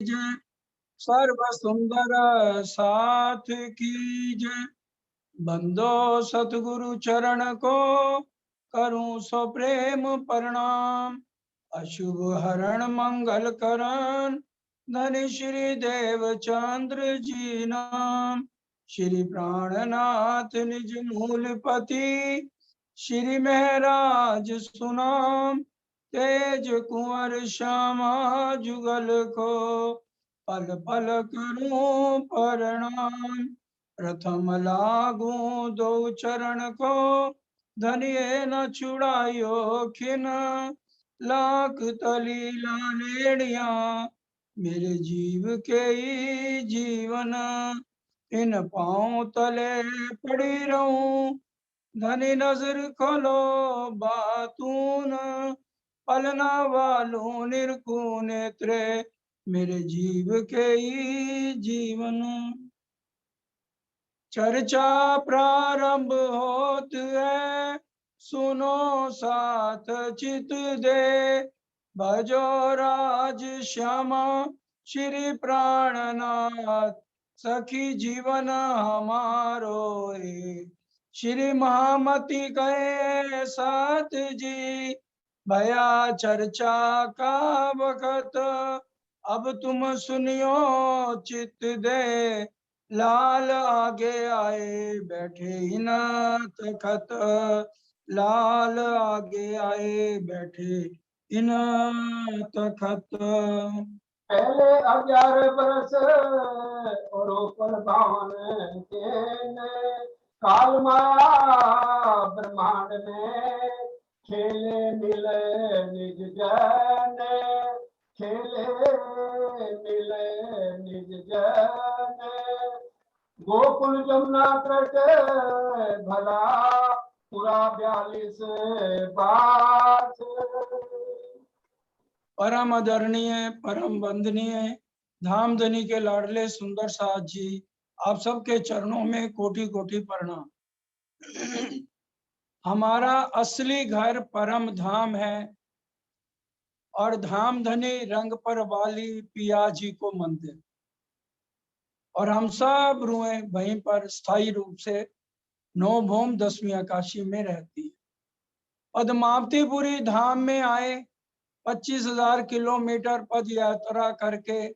जय सर्व सुंदर साथ की जय। बंदो सतगुरु चरण को करूं सो प्रेम प्रणाम। अशुभ हरण मंगल करण धन श्री देव चंद्र जी नाम। श्री प्राणनाथ निज मूलपति श्री महराज सुनाम। तेज कुंवर श्यामा जुगल को पल पल करूं प्रणाम। प्रथम लागू दो चरण को धनिये न छुड़ायो खिन। लाख तली लालेड़िया मेरे जीव के ही जीवन। इन पांव तले पड़ी रहूं धनी नजर खोलो बातून। पलना वालों निरखूं नेत्रे मेरे जीव के ही जीवन। चर्चा प्रारंभ होत है सुनो साथ चित दे। भजो राज श्यामा श्री प्राणनाथ सखी जीवन हमारो रे। श्री महामती गए साथ जी भया चर्चा का वक्त। अब तुम सुनियो चित दे लाल आगे आए बैठे ही न तखत। लाल आगे आए बैठे इन तखत। पहले 11 बरस और प्रधान के काल माया ब्रह्मांड में खेले मिले निज जन। खेले मिले निज जन गोकुल जमुना तट भला पूरा 42 बास। परम आदरणीय परम वंदनीय धामधनी के लाडले सुंदर साथ जी आप सबके चरणों में कोटि कोटि प्रणाम। हमारा असली घर परम धाम है और धामधनी रंग पर वाली पिया जी को मंदिर और हम सब रूहें वहीं पर स्थायी रूप से नवभौम 10वीं आकाशी में रहती है। पद्मावतीपुरी धाम में आए 25,000 किलोमीटर पद यात्रा करके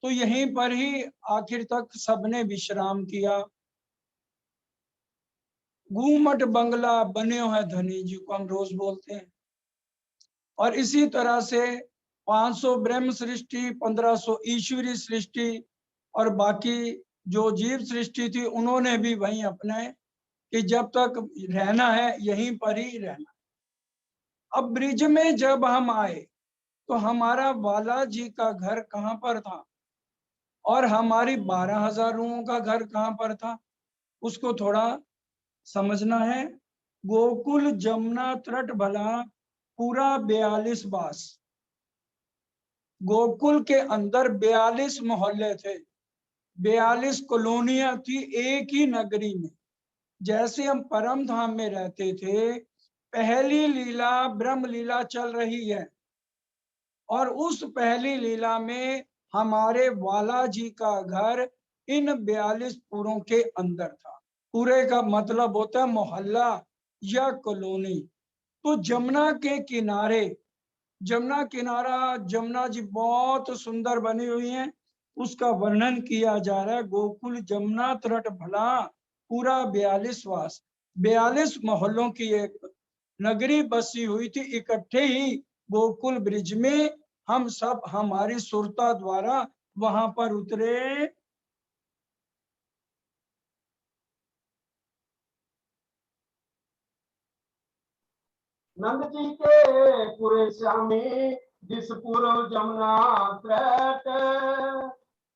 तो यहीं पर ही आखिर तक सबने विश्राम किया। गुमट बंगला बने है धनी जी को हम रोज बोलते हैं। और इसी तरह से 500 ब्रह्म सृष्टि 1500 ईश्वरी सृष्टि और बाकी जो जीव सृष्टि थी उन्होंने भी वहीं अपने कि जब तक रहना है यहीं पर ही रहना। अब ब्रिज में जब हम आए तो हमारा वाला जी का घर कहाँ पर था और हमारी 12,000 रूहों का घर कहाँ पर था उसको थोड़ा समझना है। गोकुल जमुना तट भला पूरा 42 बास। गोकुल के अंदर 42 मोहल्ले थे, 42 कॉलोनियां थी एक ही नगरी में। जैसे हम परम धाम में रहते थे, पहली लीला ब्रह्म लीला चल रही है और उस पहली लीला में हमारे वाला जी का घर इन 42 पुरों के अंदर था। पूरे का मतलब होता है मोहल्ला या कॉलोनी। तो जमुना के किनारे, जमुना किनारा, जमुना जी बहुत सुंदर बनी हुई है, उसका वर्णन किया जा रहा है। गोकुल जमुना तट भला पूरा 42 वास, 42 मोहल्लों की एक नगरी बसी हुई थी। इकट्ठे ही गोकुल ब्रिज में हम सब हमारी सुरता द्वारा वहां पर उतरे। नंद जी के पूरे श्यामी जिस पूर्व जमुना तट।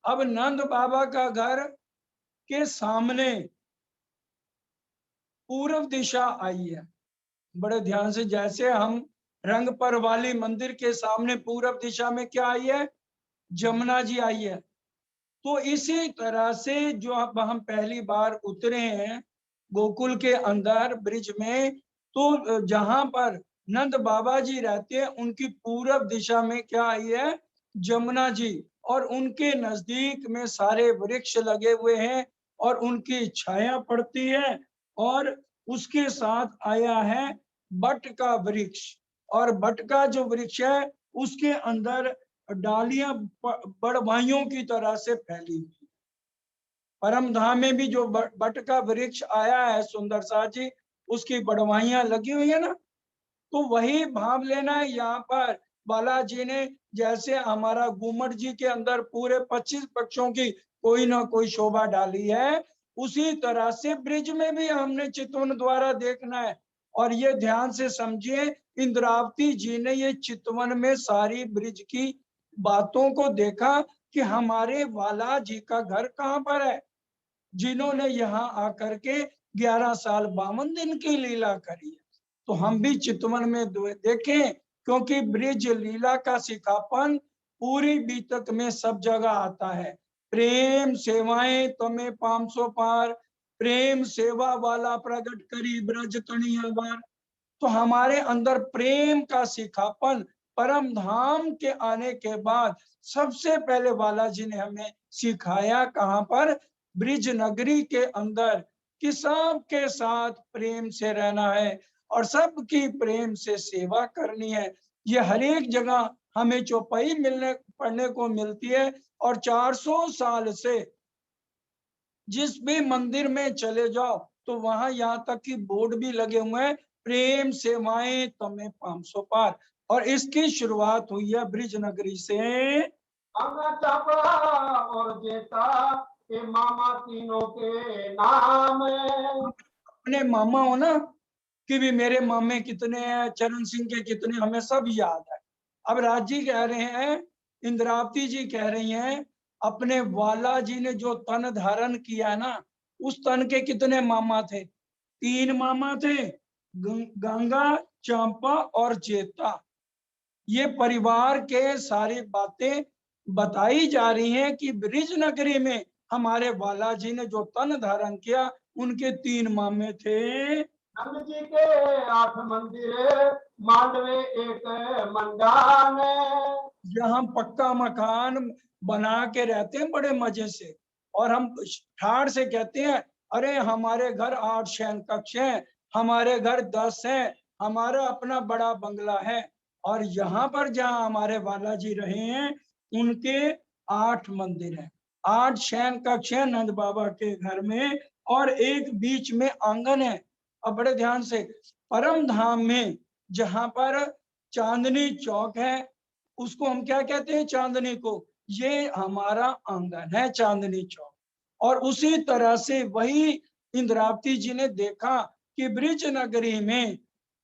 अब नंद बाबा का घर के सामने पूर्व दिशा आई है। बड़े ध्यान से, जैसे हम रंग पर वाली मंदिर के सामने पूर्व दिशा में क्या आई है, जमुना जी आई है। तो इसी तरह से जो अब हम पहली बार उतरे हैं गोकुल के अंदर ब्रिज में, तो जहां पर नंद बाबा जी रहते हैं उनकी पूर्व दिशा में क्या आई है, जमुना जी, और उनके नजदीक में सारे वृक्ष लगे हुए हैं और उनकी छाया पड़ती है। और उसके साथ आया है बट का वृक्ष, और बट का जो वृक्ष है उसके अंदर डालियां बड़वाइयों की तरह से फैली हुई। परम धाम में भी जो बट का वृक्ष आया है सुंदर सा जी, उसकी बड़वाइयां लगी हुई है ना। तो वही भाव लेना है यहाँ पर। बालाजी ने जैसे हमारा गुम्मट जी के अंदर पूरे 25 पक्षों की कोई ना कोई शोभा डाली है, उसी तरह से ब्रिज में भी हमने चितवन द्वारा देखना है। और ये ध्यान से समझिए, इंद्रावती जी ने ये चितवन में सारी ब्रिज की बातों को देखा कि हमारे वाला जी का घर कहाँ पर है, जिन्होंने यहाँ आकर के 11 साल 52 दिन की लीला करी है। तो हम भी चितवन में देखें, क्योंकि ब्रिज लीला का सिखापन पूरी बीतक में सब जगह आता है। प्रेम सेवाएं तमें 500 पार, प्रेम सेवा वाला प्रकट करी ब्रज तणिया बार। तो हमारे अंदर प्रेम का सिखापन परम धाम के आने के बाद सबसे पहले बालाजी ने हमें सिखाया, कहाँ पर? ब्रिज नगरी के अंदर, कि सबके साथ प्रेम से रहना है और सबकी प्रेम से सेवा करनी है। ये हर एक जगह हमें चौपाई मिलने पढ़ने को मिलती है। और 400 साल से जिस भी मंदिर में चले जाओ तो वहां यहाँ तक कि बोर्ड भी लगे हुए हैं, प्रेम सेवाएं तमें 500 पार। और इसकी शुरुआत हुई है ब्रिज नगरी से। और जेता के मामा तीनों के नाम। अपने मामा हो ना, कि भी मेरे मामे कितने हैं, चरण सिंह के कितने, हमें सब याद है। अब राज जी कह रहे हैं, इंद्रावती जी कह रही हैं, अपने वाला जी ने जो तन धारण किया ना, उस तन के कितने मामा थे? 3 मामा थे, गंगा, चंपा और जेता। ये परिवार के सारी बातें बताई जा रही हैं कि ब्रिज नगरी में हमारे बालाजी ने जो तन धारण किया, उनके 3 मामे थे। नंद जी के 8 मंदिर, मांडवे एक मंडान। जहाँ हम पक्का मकान बना के रहते हैं बड़े मजे से, और हम ठाड़ से कहते हैं, अरे हमारे घर 8 शयन कक्ष हैं, हमारे घर 10 हैं, हमारा अपना बड़ा बंगला है। और यहाँ पर जहाँ हमारे बालाजी रहे हैं, उनके 8 मंदिर हैं, 8 शयन कक्ष हैं नंद बाबा के घर में, और एक बीच में आंगन है। अब बड़े ध्यान से, परम धाम में जहाँ पर चांदनी चौक है, उसको हम क्या कहते हैं? चांदनी को। ये हमारा आंगन है, चांदनी चौक। और उसी तरह से वही इंद्रावती जी ने देखा कि ब्रिज नगरी में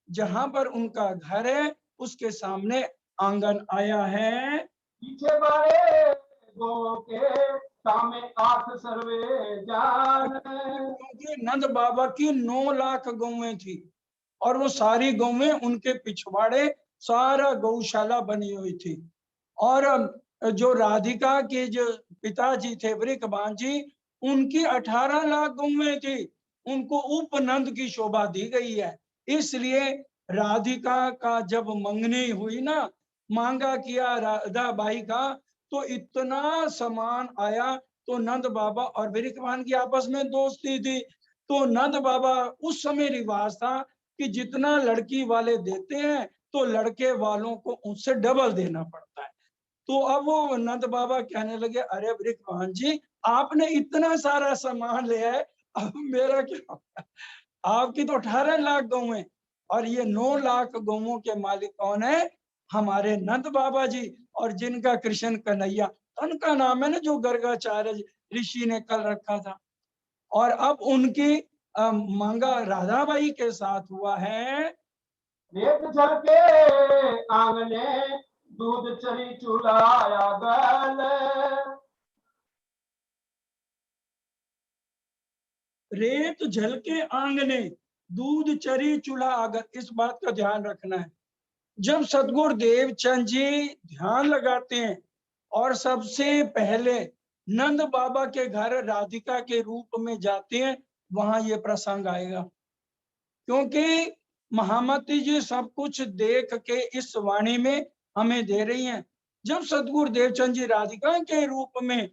जहां पर उनका घर है, उसके सामने आंगन आया है। पीछे बारे गो के सामे 8 सर्वे जान। क्योंकि नंद बाबा की 9 लाख गौएं थी, और वो सारी गौएं उनके पिछवाड़े सारा गौशाला बनी हुई थी। और जो राधिका के जो पिताजी थे वृकबान जी, उनकी 18 लाख गौएं थी, उनको उपनंद की शोभा दी गई है। इसलिए राधिका का जब मंगनी हुई ना, मांगा किया राधा बाई का, तो इतना सामान आया। तो नंद बाबा और वृकबान की आपस में दोस्ती थी, तो नंद बाबा, उस समय रिवाज था कि जितना लड़की वाले देते हैं तो लड़के वालों को उससे डबल देना पड़ता है। तो अब वो नंद बाबा कहने लगे, अरे वृकबान जी, आपने इतना सारा सामान लिया है, अब मेरा क्या? आपकी तो 18 लाख गौएं, और ये 9 लाख गौओं के मालिक कौन है? हमारे नंद बाबा जी। और जिनका कृष्ण कन्हैया उनका नाम है ना, जो गर्गाचार्य ऋषि ने कल रखा था। और अब उनकी मांगा राधाबाई के साथ हुआ है। रेत झलके आंगने, दूध चरी चुलाया गल। रेत झलके आंगने, दूध चरी चूल्हा आगर। इस बात का ध्यान रखना है, जब सदगुरु देवचंद जी ध्यान लगाते हैं और सबसे पहले नंद बाबा के घर राधिका के रूप में जाते हैं, वहां ये प्रसंग आएगा। क्योंकि महामती जी सब कुछ देख के इस वाणी में हमें दे रही हैं। जब सतगुरु देवचंद जी राधिका के रूप में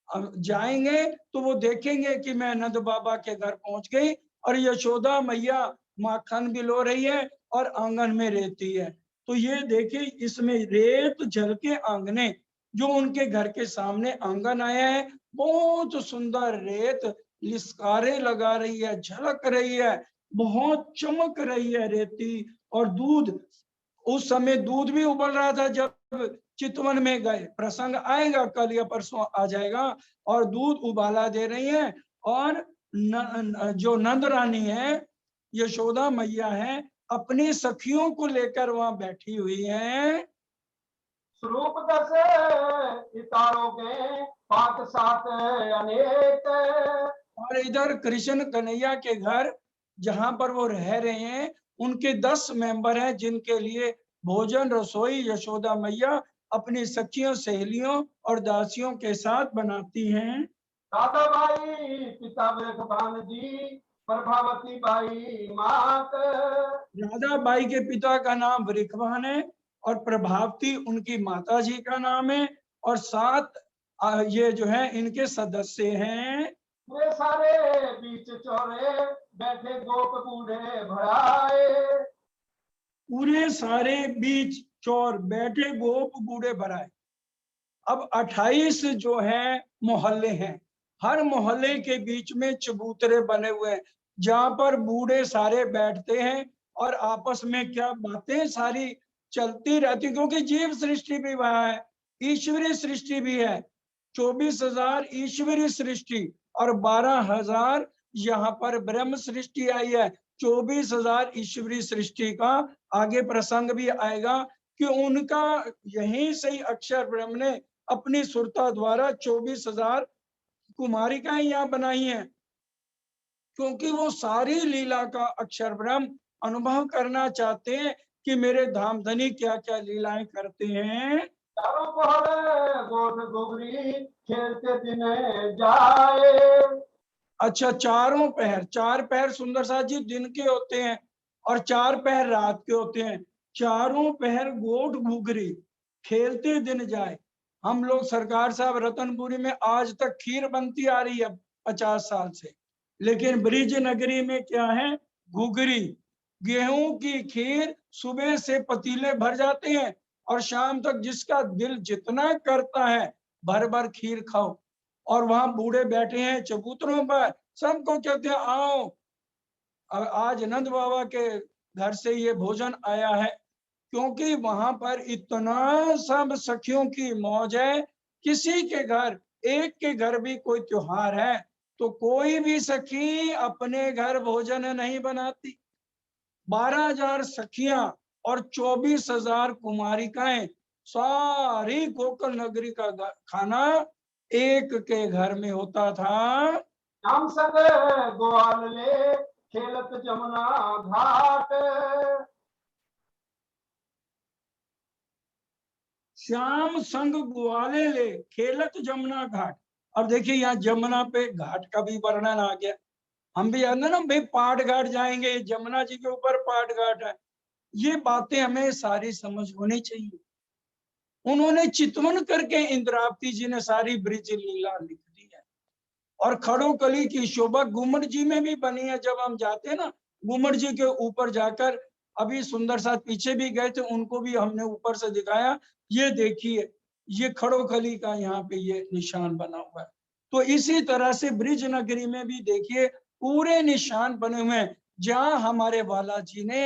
अब जाएंगे तो वो देखेंगे कि मैं नंद बाबा के घर पहुंच गई और यशोदा मैया माखन भी लो रही है और आंगन में रहती है। तो ये देखिए इसमें रेत जल के आंगने, जो उनके घर के सामने आंगन आया है, बहुत सुंदर रेत लिस्कारे लगा रही है, झलक रही है, बहुत चमक रही है रेती। और दूध, उस समय दूध भी उबल रहा था जब चितवन में गए, प्रसंग आएगा कल या परसों आ जाएगा। और दूध उबाला दे रही है और जो नंद रानी है, यशोदा मैया है, अपनी सखियों को लेकर वहां बैठी हुई है। स्वरूप दस इतारों के पात सात अनेक। और इधर कृष्ण कन्हैया के घर जहां पर वो रह रहे हैं, उनके 10 मेंबर हैं जिनके लिए भोजन रसोई यशोदा मैया अपनी सखियों, सहेलियों और दासियों के साथ बनाती हैं। दादा भाई पिता वृषभान जी, प्रभावती बाई मात। राधा बाई के पिता का नाम वृषभान है और प्रभावती उनकी माता जी का नाम है। और 7 ये जो है इनके सदस्य हैं। वे सारे बीच चौरे बैठे गोप बूढ़े भराए। पूरे सारे बीच चौर बैठे गोप बूढ़े भराए। अब 28 जो है मोहल्ले हैं, हर मोहल्ले के बीच में चबूतरे बने हुए हैं जहां पर बूढ़े सारे बैठते हैं और आपस में क्या बातें सारी चलती रहती, क्योंकि जीव सृष्टि भी वहां है, ईश्वरीय सृष्टि भी है। 24,000 ईश्वरीय सृष्टि और 12,000 यहाँ पर ब्रह्म सृष्टि आई है। 24,000 ईश्वरीय सृष्टि का आगे प्रसंग भी आएगा कि उनका यहीं से ही अक्षर ब्रह्म ने अपनी सुरता द्वारा 24,000 कुमारिकाएं यहाँ बनाई हैं, क्योंकि वो सारी लीला का अक्षर ब्रह्म अनुभव करना चाहते हैं कि मेरे धामधनी क्या क्या लीलाएं करते हैं। चारों पहर गोठ गोगरी खेलते दिन जाए। अच्छा, चारों पहर, 4 पहर सुंदर साथ जी दिन के होते हैं और 4 पहर रात के होते हैं। चारों पहर गोठ घुघरी खेलते दिन जाए। हम लोग सरकार साहब रतनपुरी में आज तक खीर बनती आ रही है 50 साल से, लेकिन ब्रिज नगरी में क्या है, घुघरी, गेहूं की खीर। सुबह से पतीले भर जाते हैं और शाम तक जिसका दिल जितना करता है भर भर खीर खाओ। और वहां बूढ़े बैठे हैं चबूतरों पर, सबको कहते हैं आओ। आज नंद बाबा के घर से ये भोजन आया है, क्योंकि वहां पर इतना सब सखियों की मौज है। किसी के घर, एक के घर भी कोई त्योहार है तो कोई भी सखी अपने घर भोजन नहीं बनाती। 12,000 सखियां और 24,000 कुमारिकाएं, सारी गोकुल नगरी का खाना एक के घर में होता था। श्याम संग ग्वाल ले खेलत जमुना घाट। श्याम संग ग्वाले ले खेलत जमुना घाट। अब देखिए यहाँ जमुना पे घाट का भी वर्णन आ गया। हम भी जानते ना भाई, पाट घाट जाएंगे, जमुना जी के ऊपर पाट घाट है। ये बातें हमें सारी समझ होनी चाहिए। उन्होंने चितवन करके इंद्रावती जी ने सारी ब्रिज लीला लिख दी है। और खड़ो कली की शोभा गुम्मट जी में भी बनी है। जब हम जाते हैं ना गुम्मट जी के ऊपर जाकर, अभी सुंदर साथ पीछे भी गए थे, उनको भी हमने ऊपर से दिखाया। ये देखिए, ये खड़ो कली का यहाँ पे ये निशान बना हुआ है। तो इसी तरह से ब्रिज नगरी में भी देखिए पूरे निशान बने हुए हैं जहाँ हमारे बालाजी ने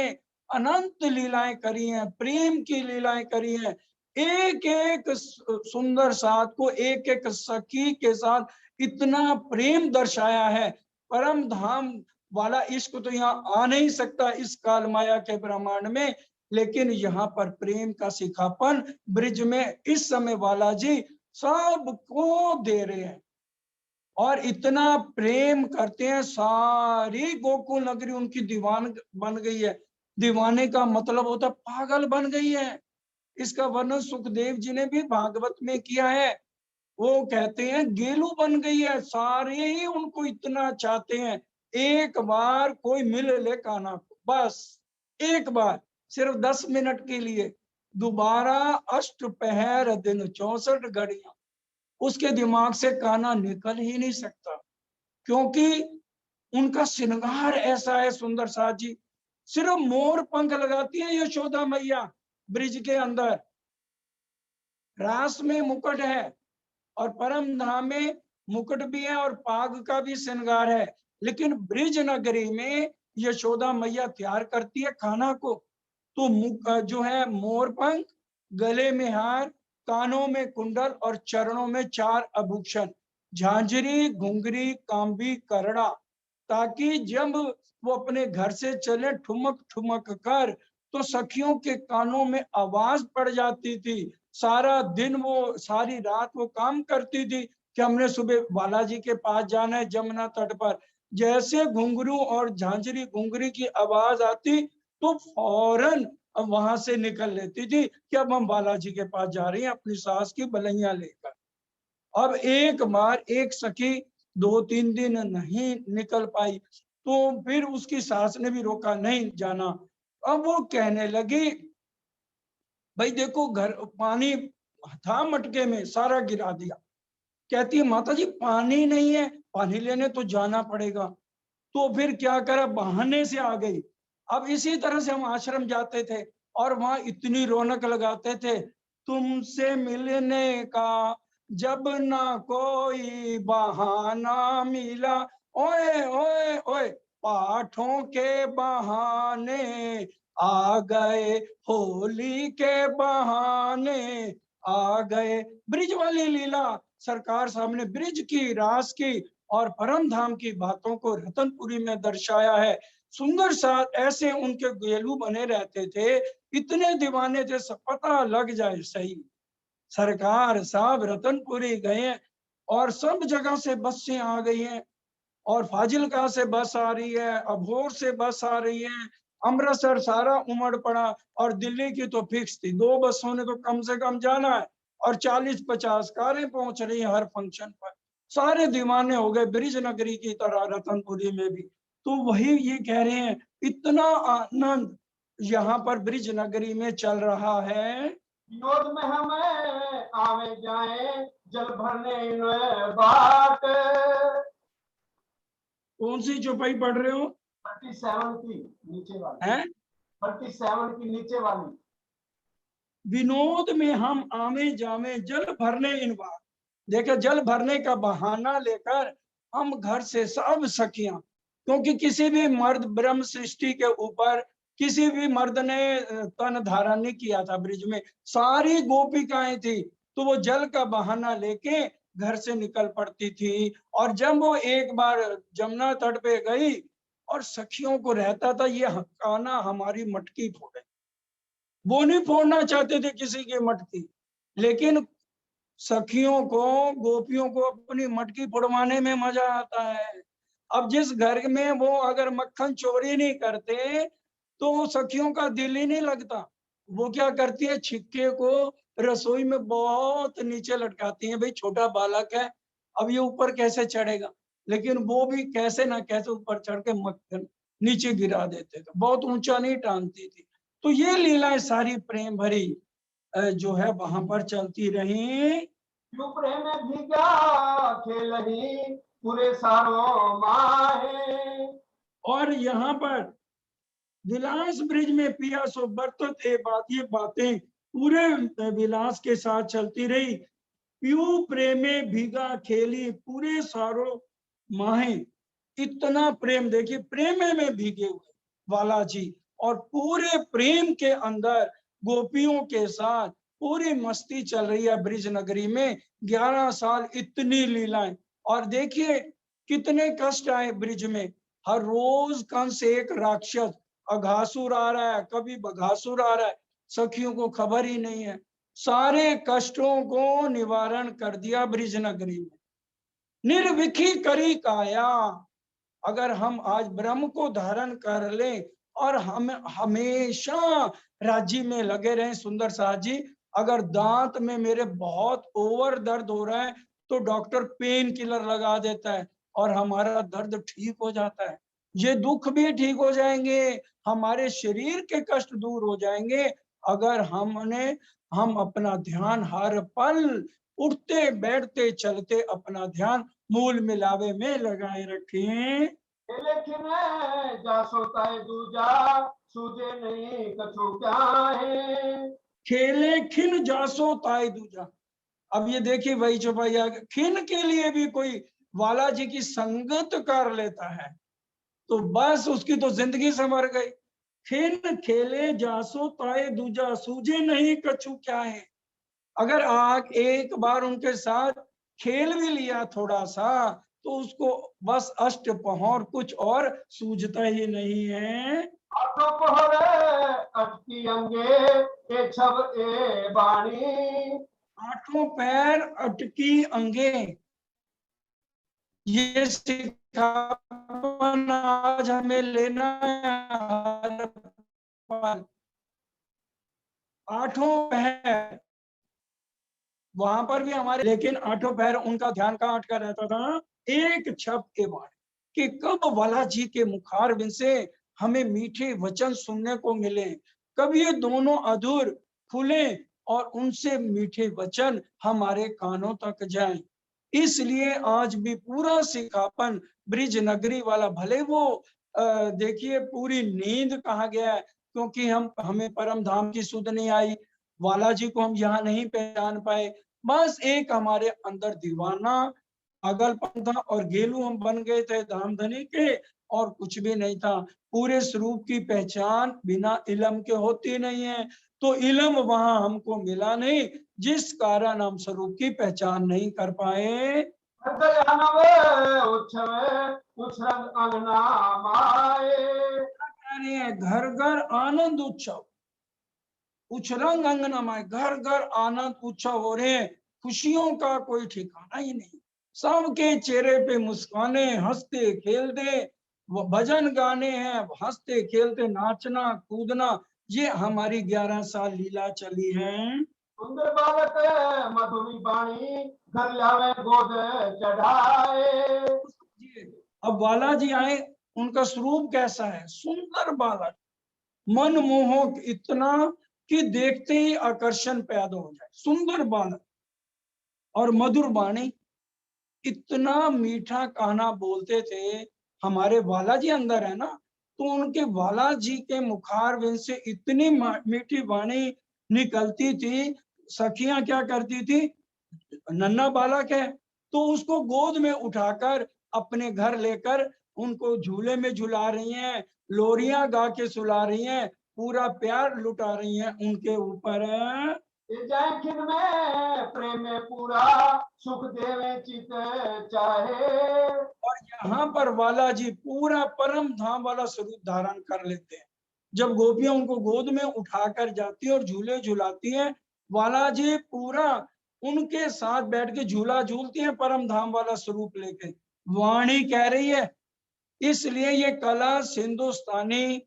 अनंत लीलाएं करी हैं, प्रेम की लीलाएं करी हैं। एक एक सुंदर साथ को, एक एक सखी के साथ इतना प्रेम दर्शाया है। परम धाम वाला इश्क तो यहाँ आ नहीं सकता इस काल माया के ब्रह्मांड में, लेकिन यहाँ पर प्रेम का सिखापन ब्रिज में इस समय बालाजी सबको दे रहे हैं। और इतना प्रेम करते हैं, सारी गोकुल नगरी उनकी दीवान बन गई है। दीवाने का मतलब होता है पागल बन गई है। इसका वर्णन सुखदेव जी ने भी भागवत में किया है। वो कहते हैं गेलू बन गई है, सारे ही उनको इतना चाहते हैं। एक बार कोई मिल ले कान्हा को, बस एक बार, सिर्फ 10 मिनट के लिए। दोबारा अष्टपहर दिन 64 घड़ियां उसके दिमाग से कान्हा निकल ही नहीं सकता, क्योंकि उनका श्रृंगार ऐसा है सुंदर साज जी। सिर्फ मोर पंख लगाती है यशोदा मैया ब्रिज के अंदर, रास में मुकुट है और परम धाम में मुकुट भी है और पाग का भी श्रृंगार है, लेकिन ब्रिज नगरी में यशोदा मैया तैयार करती है कान्हा को तो जो है मोर पंख, गले में हार, कानों में कुंडल और चरणों में 4 आभूषण, झांझरी, घुंघरी, कांबी, करड़ा, ताकि जब वो अपने घर से चले ठुमक ठुमक कर तो सखियों के कानों में आवाज पड़ जाती थी। सारा दिन वो, सारी रात वो काम करती थी कि हमने सुबह बालाजी के पास जाना है जमुना तट पर। जैसे घुंघरू और झांझरी घुंघरी की आवाज आती तो फौरन अब वहां से निकल लेती थी कि अब हम बालाजी के पास जा रही हैं अपनी सास की बलैया लेकर। अब एक बार एक सखी 2-3 दिन नहीं निकल पाई तो फिर उसकी सास ने भी रोका, नहीं जाना। अब वो कहने लगी, भाई देखो घर पानी था मटके में, सारा गिरा दिया। कहती है माता जी पानी नहीं है, पानी लेने तो जाना पड़ेगा। तो फिर क्या करा, बहाने से आ गई। अब इसी तरह से हम आश्रम जाते थे और वहां इतनी रौनक लगाते थे, तुमसे मिलने का जब ना कोई बहाना मिला, ओए ओए ओए पाठों के बहाने आ गए, होली के बहाने आ गए। ब्रिज वाली लीला सरकार साहब ने ब्रिज की, रास की और परम धाम की बातों को रतनपुरी में दर्शाया है। सुंदर सा ऐसे उनके गेलू बने रहते थे, इतने दीवाने थे, सब पता लग जाए सही। सरकार साहब रतनपुरी गए और सब जगह से बसें आ गई हैं और फाजिलका से बस आ रही है, अबोहर से बस आ रही है, अमृतसर सारा उमड़ पड़ा और दिल्ली की तो फिक्स थी, 2 बसों ने तो कम से कम जाना है और 40-50 कारें पहुंच रही हैं हर फंक्शन पर। सारे दीवाने हो गए ब्रिज नगरी की तरह रतनपुरी में भी। तो वही ये कह रहे हैं, इतना आनंद यहाँ पर ब्रिज नगरी में चल रहा है। विनोद में हमें आवे जाए जल भरने इन बाट। कौन सी चौपाई पढ़ रहे हो? 37 की नीचे वाली, हैं? 37 की नीचे वाली। विनोद में हम आवे जावे जल भरने इन बार। देखे, जल भरने का बहाना लेकर हम घर से सब सखियां, क्योंकि किसी भी मर्द ब्रह्म सृष्टि के ऊपर किसी भी मर्द ने तन धारण नहीं किया था ब्रिज में, सारी गोपिकाएं थी तो वो जल का बहाना लेके घर से निकल पड़ती थी। और जब वो एक बार जमुना तट पे गई और सखियों को रहता था ये कान्हा हमारी मटकी फोड़े, वो नहीं फोड़ना चाहते थे किसी की मटकी, लेकिन सखियों को, गोपियों को अपनी मटकी फोड़वाने में मजा आता है। अब जिस घर में वो अगर मक्खन चोरी नहीं करते तो सखियों का दिल ही नहीं लगता। वो क्या करती है, छिक्के को रसोई में बहुत नीचे लटकाती है, भाई छोटा बालक है अब ये ऊपर कैसे चढ़ेगा, लेकिन वो भी कैसे ना कैसे ऊपर चढ़ के मक्खन नीचे गिरा देते थे, बहुत ऊंचा नहीं टांगती थी। तो ये लीलाएं सारी प्रेम भरी जो है वहां पर चलती रही। क्यों प्रेम भीगा खेलही पूरे सारो माहे। और यहाँ पर विलास ब्रिज में पिया सो बरतत ए बात, ये बातें पूरे विलास के साथ चलती रही। प्यू प्रेमे भीगा खेली पूरे सारो माहे, इतना प्रेम, देखिए प्रेम में भीगे हुए बालाजी और पूरे प्रेम के अंदर गोपियों के साथ पूरी मस्ती चल रही है ब्रिज नगरी में। 11 साल इतनी लीलाएं, और देखिए कितने कष्ट आए ब्रिज में। हर रोज कंस एक राक्षस, अघासुर आ रहा है, कभी बघासुर आ रहा है, सखियों को खबर ही नहीं है। सारे कष्टों को निवारण कर दिया ब्रिज नगरी में। निर्विखी करी काया, अगर हम आज ब्रह्म को धारण कर ले और हम हमेशा राज्य में लगे रहें, सुंदर साथ जी, अगर दांत में मेरे बहुत ओवर दर्द हो रहा है तो डॉक्टर पेन किलर लगा देता है और हमारा दर्द ठीक हो जाता है, ये दुख भी ठीक हो जाएंगे, हमारे शरीर के कष्ट दूर हो जाएंगे अगर हम अपना ध्यान हर पल उठते बैठते चलते अपना ध्यान मूल मिलावे में लगाए रखें। लेकिन जा सोता है दूजा, सूझे नहीं कछु क्या है। खेले खिन जासो ताई दूजा। अब ये देखिए वही चौपाई, खिन के लिए भी कोई वाला जी की संगत कर लेता है तो बस उसकी तो जिंदगी संवर गई। खिन खेले जासो ताए दूजा, सूझे नहीं कछु क्या है। अगर आग एक बार उनके साथ खेल भी लिया थोड़ा सा तो उसको बस अष्ट पहर कुछ और सूझता ही नहीं है। आठों पहरे अटकी अंगे, ए छब ए बाणी। आठों पैर अटकी अंगे, ये सिखावन आज हमें लेना है। आठों पैर वहां पर भी हमारे, लेकिन आठों पैर उनका ध्यान कहाँ अटका रहता था, एक छप के बाण कि कब वाला जी के मुखारविंद से हमें मीठे वचन सुनने को मिले, कब ये दोनों अधूर खुले और उनसे मीठे वचन हमारे कानों तक जाएं। इसलिए आज भी पूरा सिखापन ब्रिज नगरी वाला, भले वो देखिए पूरी नींद कहा गया है क्योंकि हमें परम धाम की सुध नहीं आई, वाला जी को हम यहाँ नहीं पहचान पाए, बस एक हमारे अंदर दीवाना पागलपन था और गेलू हम बन गए थे धामधनी के, और कुछ भी नहीं था। पूरे स्वरूप की पहचान बिना इलम के होती नहीं है, तो इलम वहां हमको मिला नहीं, जिस कारण हम स्वरूप की पहचान नहीं कर पाए। उछरंग अंगना माए। घर घर आनंद उत्सव, उछरंग अंगना माए, घर घर आनंद उत्सव हो रहे हैं, खुशियों का कोई ठिकाना ही नहीं। सबके चेहरे पे मुस्काने, हंसते खेलते वो भजन गाने हैं, हंसते खेलते नाचना कूदना, ये हमारी 11 साल लीला चली है। सुंदर बालक मधुरी बाणी, घर लावे गोद चढ़ाए। अब बाला जी आए, उनका स्वरूप कैसा है, सुंदर बालक, मनमोहक इतना कि देखते ही आकर्षण पैदा हो जाए, सुंदर बालक और मधुर वाणी, इतना मीठा कहना बोलते थे। हमारे वाला जी अंदर है ना, तो उनके वाला जी के मुखारविंद से इतनी मीठी वाणी निकलती थी, सखियां क्या करती थी, नन्ना बालक है तो उसको गोद में उठाकर अपने घर लेकर उनको झूले में झुला रही हैं, लोरियां गा के सुला रही हैं, पूरा प्यार लुटा रही हैं उनके ऊपर। जैखिन में प्रेम में पूरा, सुख देवे चित चाहे। और यहाँ पर वाला जी पूरा परम धाम वाला स्वरूप धारण कर लेते हैं। जब गोपियां उनको गोद में उठाकर जाती है और झूले झुलाती हैं, वाला जी पूरा उनके साथ बैठ के झूला झूलती हैं, परम धाम वाला स्वरूप लेके। वाणी कह रही है, इसलिए ये कला हिंदुस्तानी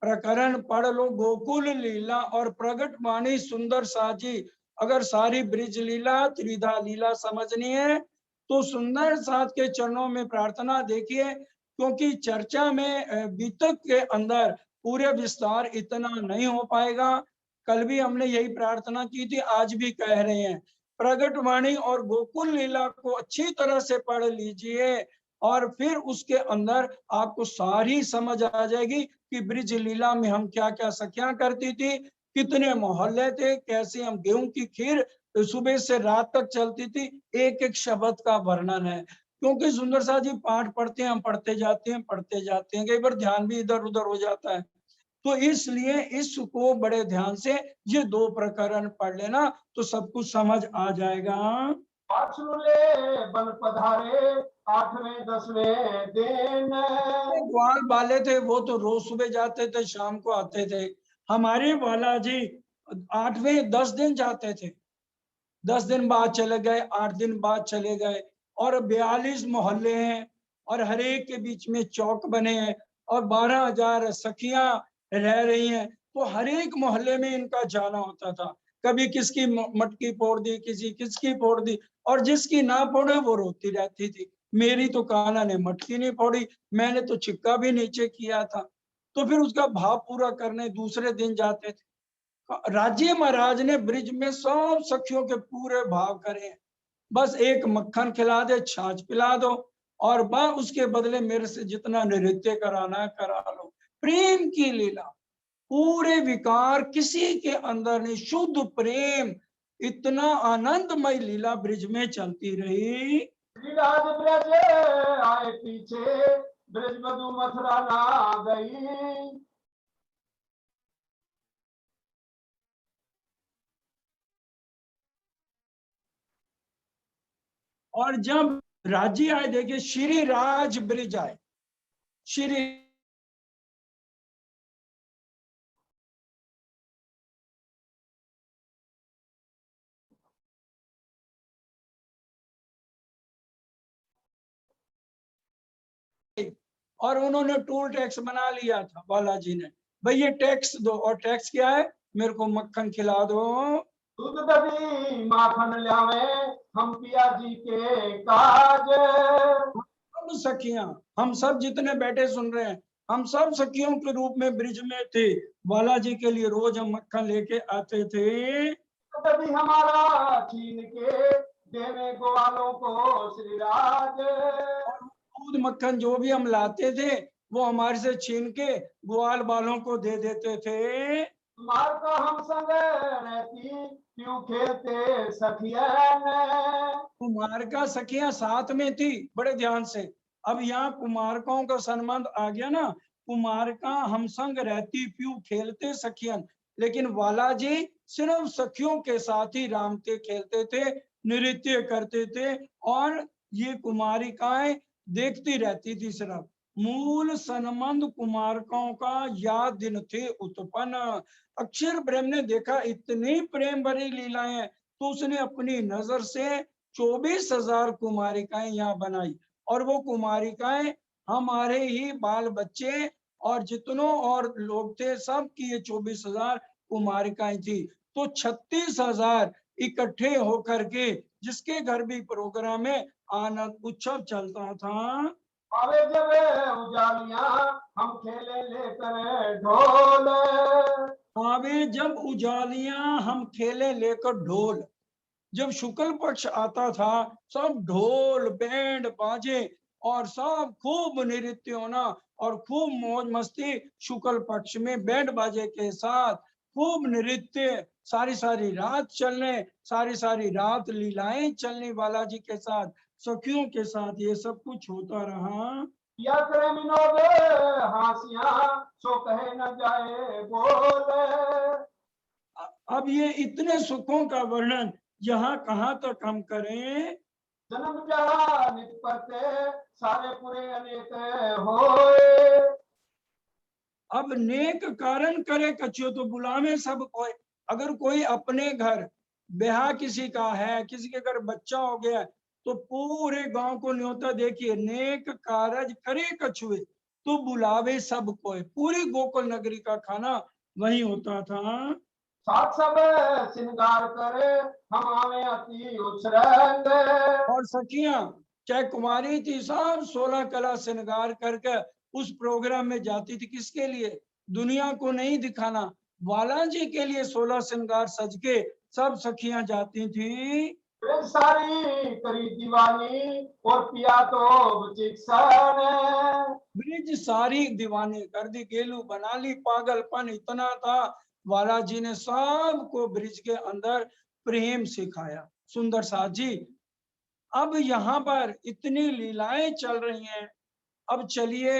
प्रकरण पढ़ लो, गोकुल लीला और प्रगट वाणी सुंदर साजी। अगर सारी ब्रिज लीला त्रिधा लीला समझनी है तो सुंदर साथ के चरणों में प्रार्थना देखिए, क्योंकि चर्चा में बीतक के अंदर पूरे विस्तार इतना नहीं हो पाएगा। कल भी हमने यही प्रार्थना की थी, आज भी कह रहे हैं, प्रगट वाणी और गोकुल लीला को अच्छी तरह से पढ़ लीजिए और फिर उसके अंदर आपको सारी समझ आ जाएगी कि ब्रिज लीला में हम क्या क्या सखियां करती थी, कितने मोहल्ले थे, कैसे हम गेहूं की खीर सुबह से रात तक चलती थी, एक एक शब्द का वर्णन है। क्योंकि सुंदर साथ जी पाठ पढ़ते हैं, हम पढ़ते जाते हैं, कई बार ध्यान भी इधर उधर हो जाता है, तो इसलिए इसको बड़े ध्यान से ये 2 प्रकरण पढ़ लेना तो सब कुछ समझ आ जाएगा। बन पधारे 8वें 10वें दिन। ग्वाल वाले थे वो तो रोज सुबह जाते थे, शाम को आते थे। हमारे वाला जी 8वें 10 दिन जाते थे, 10 दिन बाद चले गए, 8 दिन बाद चले गए, और 42 मोहल्ले हैं और हर एक के बीच में चौक बने हैं और 12,000 सखियां रह रही हैं, तो हर एक मोहल्ले में इनका जाना होता था। कभी किसकी मटकी फोड़ दी, किसी किसकी फोड़ दी, और जिसकी ना फोड़े वो रोती रहती थी, मेरी तो कान्हा ने मटकी नहीं फोड़ी, मैंने तो छिक्का भी नीचे किया था। तो फिर उसका भाव पूरा करने दूसरे दिन जाते थे। राज्य महाराज ने ब्रिज में सब सखियों के पूरे भाव करे, बस एक मक्खन खिला दे, छाछ पिला दो, और बस उसके बदले मेरे से जितना नृत्य कराना है करा लो। प्रेम की लीला, पूरे विकार किसी के अंदर नहीं, शुद्ध प्रेम, इतना आनंदमय लीला ब्रिज में चलती रही। गिरिराज ब्रज आए पीछे, ब्रज मधु मथुरा ना गई। और जब राज्य आए, देखिए श्री राज ब्रिज आए, श्री और उन्होंने टोल टैक्स बना लिया था बालाजी ने, भाई ये टैक्स दो, और टैक्स क्या है, मेरे को मक्खन खिला दो। दूध दही माखन लावे, हम पिया जी के काज। सब सखियां, हम सब जितने बैठे सुन रहे हैं, हम सब सखियों के रूप में ब्रिज में थे, बालाजी के लिए रोज हम मक्खन लेके आते थे। दही हमारा छीन के, देवे ग्वालों को श्री राज। दूध मक्खन जो भी हम लाते थे वो हमारे से छीन के ग्वाल वालों को दे देते थे। मार का हम संग रहती, क्यों खेलते सखिया ने। कुमार का सखियां साथ में थी, बड़े ध्यान से, अब यहाँ कुमारकों का संबंध आ गया ना, कुमार का हम संग रहती प्यू खेलते सखियन, लेकिन बालाजी सिर्फ सखियों के साथ ही रामते खेलते थे, नृत्य करते थे, और ये कुमारिकाएं देखती रहती थी सिर्फ। मूल संबंध कुमारकों का या दिन थे उत्पन्न। अक्षर प्रेम ने देखा इतनी प्रेम भरी लीलाएं, तो उसने अपनी नजर से 24,000 कुमारिकाएं यहाँ बनाई, और वो कुमारिकाएं हमारे ही बाल बच्चे और जितनों और लोग थे, सब की ये 24,000 कुमारिकाएं थी। तो 36,000 इकट्ठे होकर के जिसके घर भी प्रोग्राम में आनंद उत्सव चलता था। आवे जब उजालिया, हम खेले लेकर ढोल। आवे जब उजालियां, हम खेले लेकर ढोल। जब शुक्ल पक्ष आता था, सब ढोल बैंड बाजे और सब खूब नृत्य होना और खूब मौज मस्ती, शुक्ल पक्ष में बैंड बाजे के साथ खूब नृत्य, सारी सारी रात चलने, सारी सारी रात लीलाएं चलने बालाजी के साथ, सखियों के साथ, ये सब कुछ होता रहा। या करे विनोद हासिया, सो कहे न जाए बोल। अब ये इतने सुखों का वर्णन यहाँ कहाँ तक हम करें। जन्म जहा नित परते, सारे पूरे अनेक होए। अब नेक कारण करे कछुओ, तो बुलावे सब कोई। अगर कोई अपने घर ब्याह किसी का है, किसी के घर बच्चा हो गया, तो पूरे गांव को न्योता, देखिए नेक कारज करे कछुए तो बुलावे सब कोई। पूरी गोकुल नगरी का खाना वही होता था। साथ सब श्रृंगार करे, हम आवे अति उछरंग। और सखियां चाहे कुमारी थी, सब 16 कला श्रृंगार करके उस प्रोग्राम में जाती थी। किसके लिए? दुनिया को नहीं दिखाना, बालाजी के लिए 16 श्रृंगार सज के सब सखियां जाती थी। सारी करी दीवानी, और पिया तो चिक्सन। ब्रिज सारी दीवानी कर दी, गेलू बना ली, पागलपन इतना था। बालाजी ने सबको ब्रिज के अंदर प्रेम सिखाया। सुंदर साथ जी, अब यहाँ पर इतनी लीलाएं चल रही हैं। अब चलिए,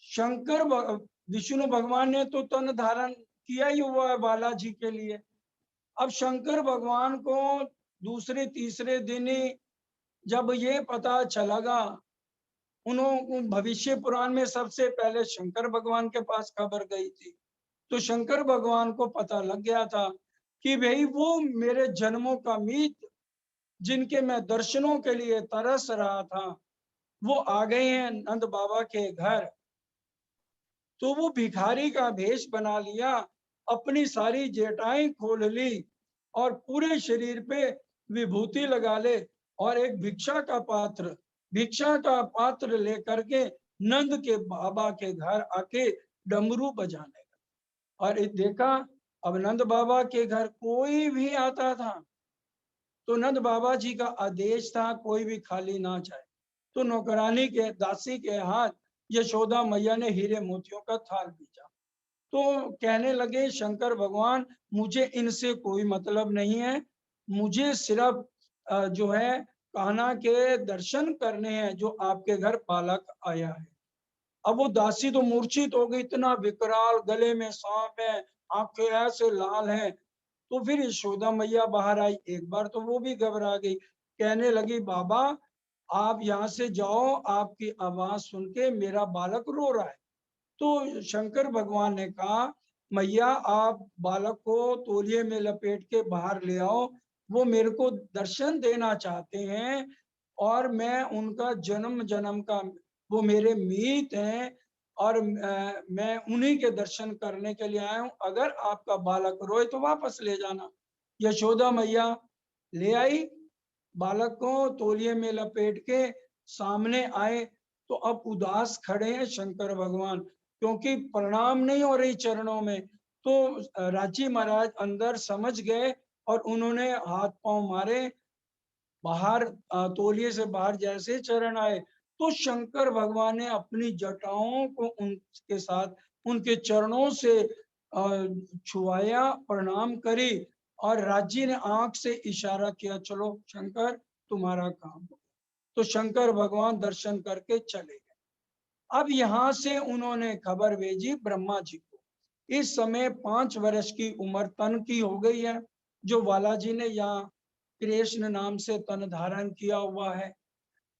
शंकर विष्णु भगवान ने तो तन धारण किया ही हुआ है बालाजी के लिए। अब शंकर भगवान को दूसरे तीसरे दिन ही जब ये पता चलेगा, उन्होंने भविष्य पुराण में सबसे पहले शंकर भगवान के पास खबर गई थी, तो शंकर भगवान को पता लग गया था कि भाई वो मेरे जन्मों का मीत, जिनके मैं दर्शनों के लिए तरस रहा था, वो आ गए हैं नंद बाबा के घर। तो वो भिखारी का भेष बना लिया, अपनी सारी जेटाएं खोल ली और पूरे शरीर पे विभूति लगा ले, और एक भिक्षा का पात्र लेकर के नंद के बाबा के घर आके डमरू बजाने लगा। और देखा अब नंद बाबा के घर कोई भी आता था तो नंद बाबा जी का आदेश था कोई भी खाली ना जाए। तो नौकरानी के दासी के हाथ यशोदा मैया ने हीरे मोतियों का थाल भेजा। तो कहने लगे शंकर भगवान मुझे इनसे कोई मतलब नहीं है, मुझे सिर्फ जो है कान्हा के दर्शन करने हैं जो आपके घर बालक आया है। अब वो दासी तो मूर्छित हो गई, इतना विकराल, गले में सांप है, आंखें ऐसे लाल हैं। तो फिर यशोदा मैया बाहर आई, एक बार तो वो भी घबरा गई, कहने लगी बाबा आप यहाँ से जाओ, आपकी आवाज सुन के मेरा बालक रो रहा है। तो शंकर भगवान ने कहा मैया आप बालक को तौलिए में लपेट के बाहर ले आओ, वो मेरे को दर्शन देना चाहते हैं और मैं उनका जन्म जन्म का, वो मेरे मीत हैं और मैं उन्हीं के दर्शन करने के लिए आया हूँ। अगर आपका बालक रोए तो वापस ले जाना। यशोदा मैया ले आई बालक को, तौलिए में लपेट के सामने आए। तो अब उदास खड़े हैं शंकर भगवान, क्योंकि प्रणाम नहीं हो रही चरणों में। तो राजी महाराज अंदर समझ गए और उन्होंने हाथ पांव मारे, बाहर तौलिए से बाहर जैसे चरण आए तो शंकर भगवान ने अपनी जटाओं को उनके साथ उनके चरणों से छुआया, प्रणाम करी और राजी ने आंख से इशारा किया चलो शंकर तुम्हारा काम हो। तो शंकर भगवान दर्शन करके चले गए। अब यहाँ से उन्होंने खबर भेजी ब्रह्मा जी को। इस समय 5 वर्ष की उम्र तन की हो गई है, जो बालाजी ने यहाँ कृष्ण नाम से तन धारण किया हुआ है।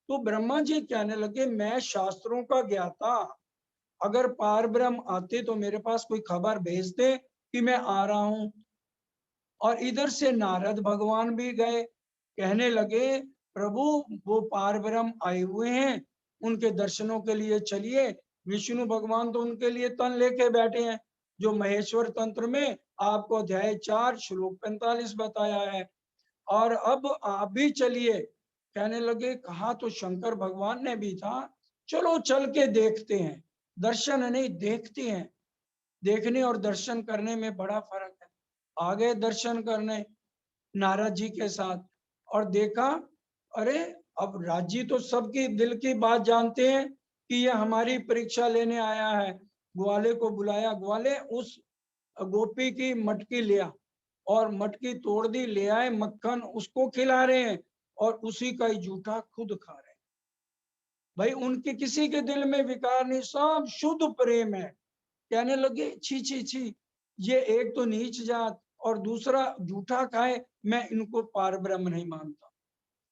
तो ब्रह्मा जी कहने लगे मैं शास्त्रों का ज्ञाता, अगर पार ब्रह्म आते तो मेरे पास कोई खबर भेज दे कि मैं आ रहा हूं। और इधर से नारद भगवान भी गए, कहने लगे प्रभु वो पार ब्रह्म आए हुए हैं, उनके दर्शनों के लिए चलिए। विष्णु भगवान तो उनके लिए तन लेके बैठे हैं, जो महेश्वर तंत्र में आपको अध्याय 4 श्लोक 45 बताया है। और अब आप भी चलिए। कहने लगे कहा तो शंकर भगवान ने भी था, चलो चल के देखते हैं, दर्शन नहीं देखते हैं। देखने और दर्शन करने में बड़ा फर्क है। आगे दर्शन करने नारद जी के साथ और देखा, अरे अब राजी तो सबकी दिल की बात जानते हैं कि ये हमारी परीक्षा लेने आया है। ग्वाले को बुलाया, ग्वाले उस गोपी की मटकी लिया और मटकी तोड़ दी, ले आए मक्खन, उसको खिला रहे हैं और उसी का ही जूठा खुद खा रहे हैं। भाई उनके किसी के दिल में विकार नहीं, सब शुद्ध प्रेम है। कहने लगे छी छी छी, ये एक तो नीच जात और दूसरा जूठा खाए, मैं इनको पार ब्रह्म नहीं मानता।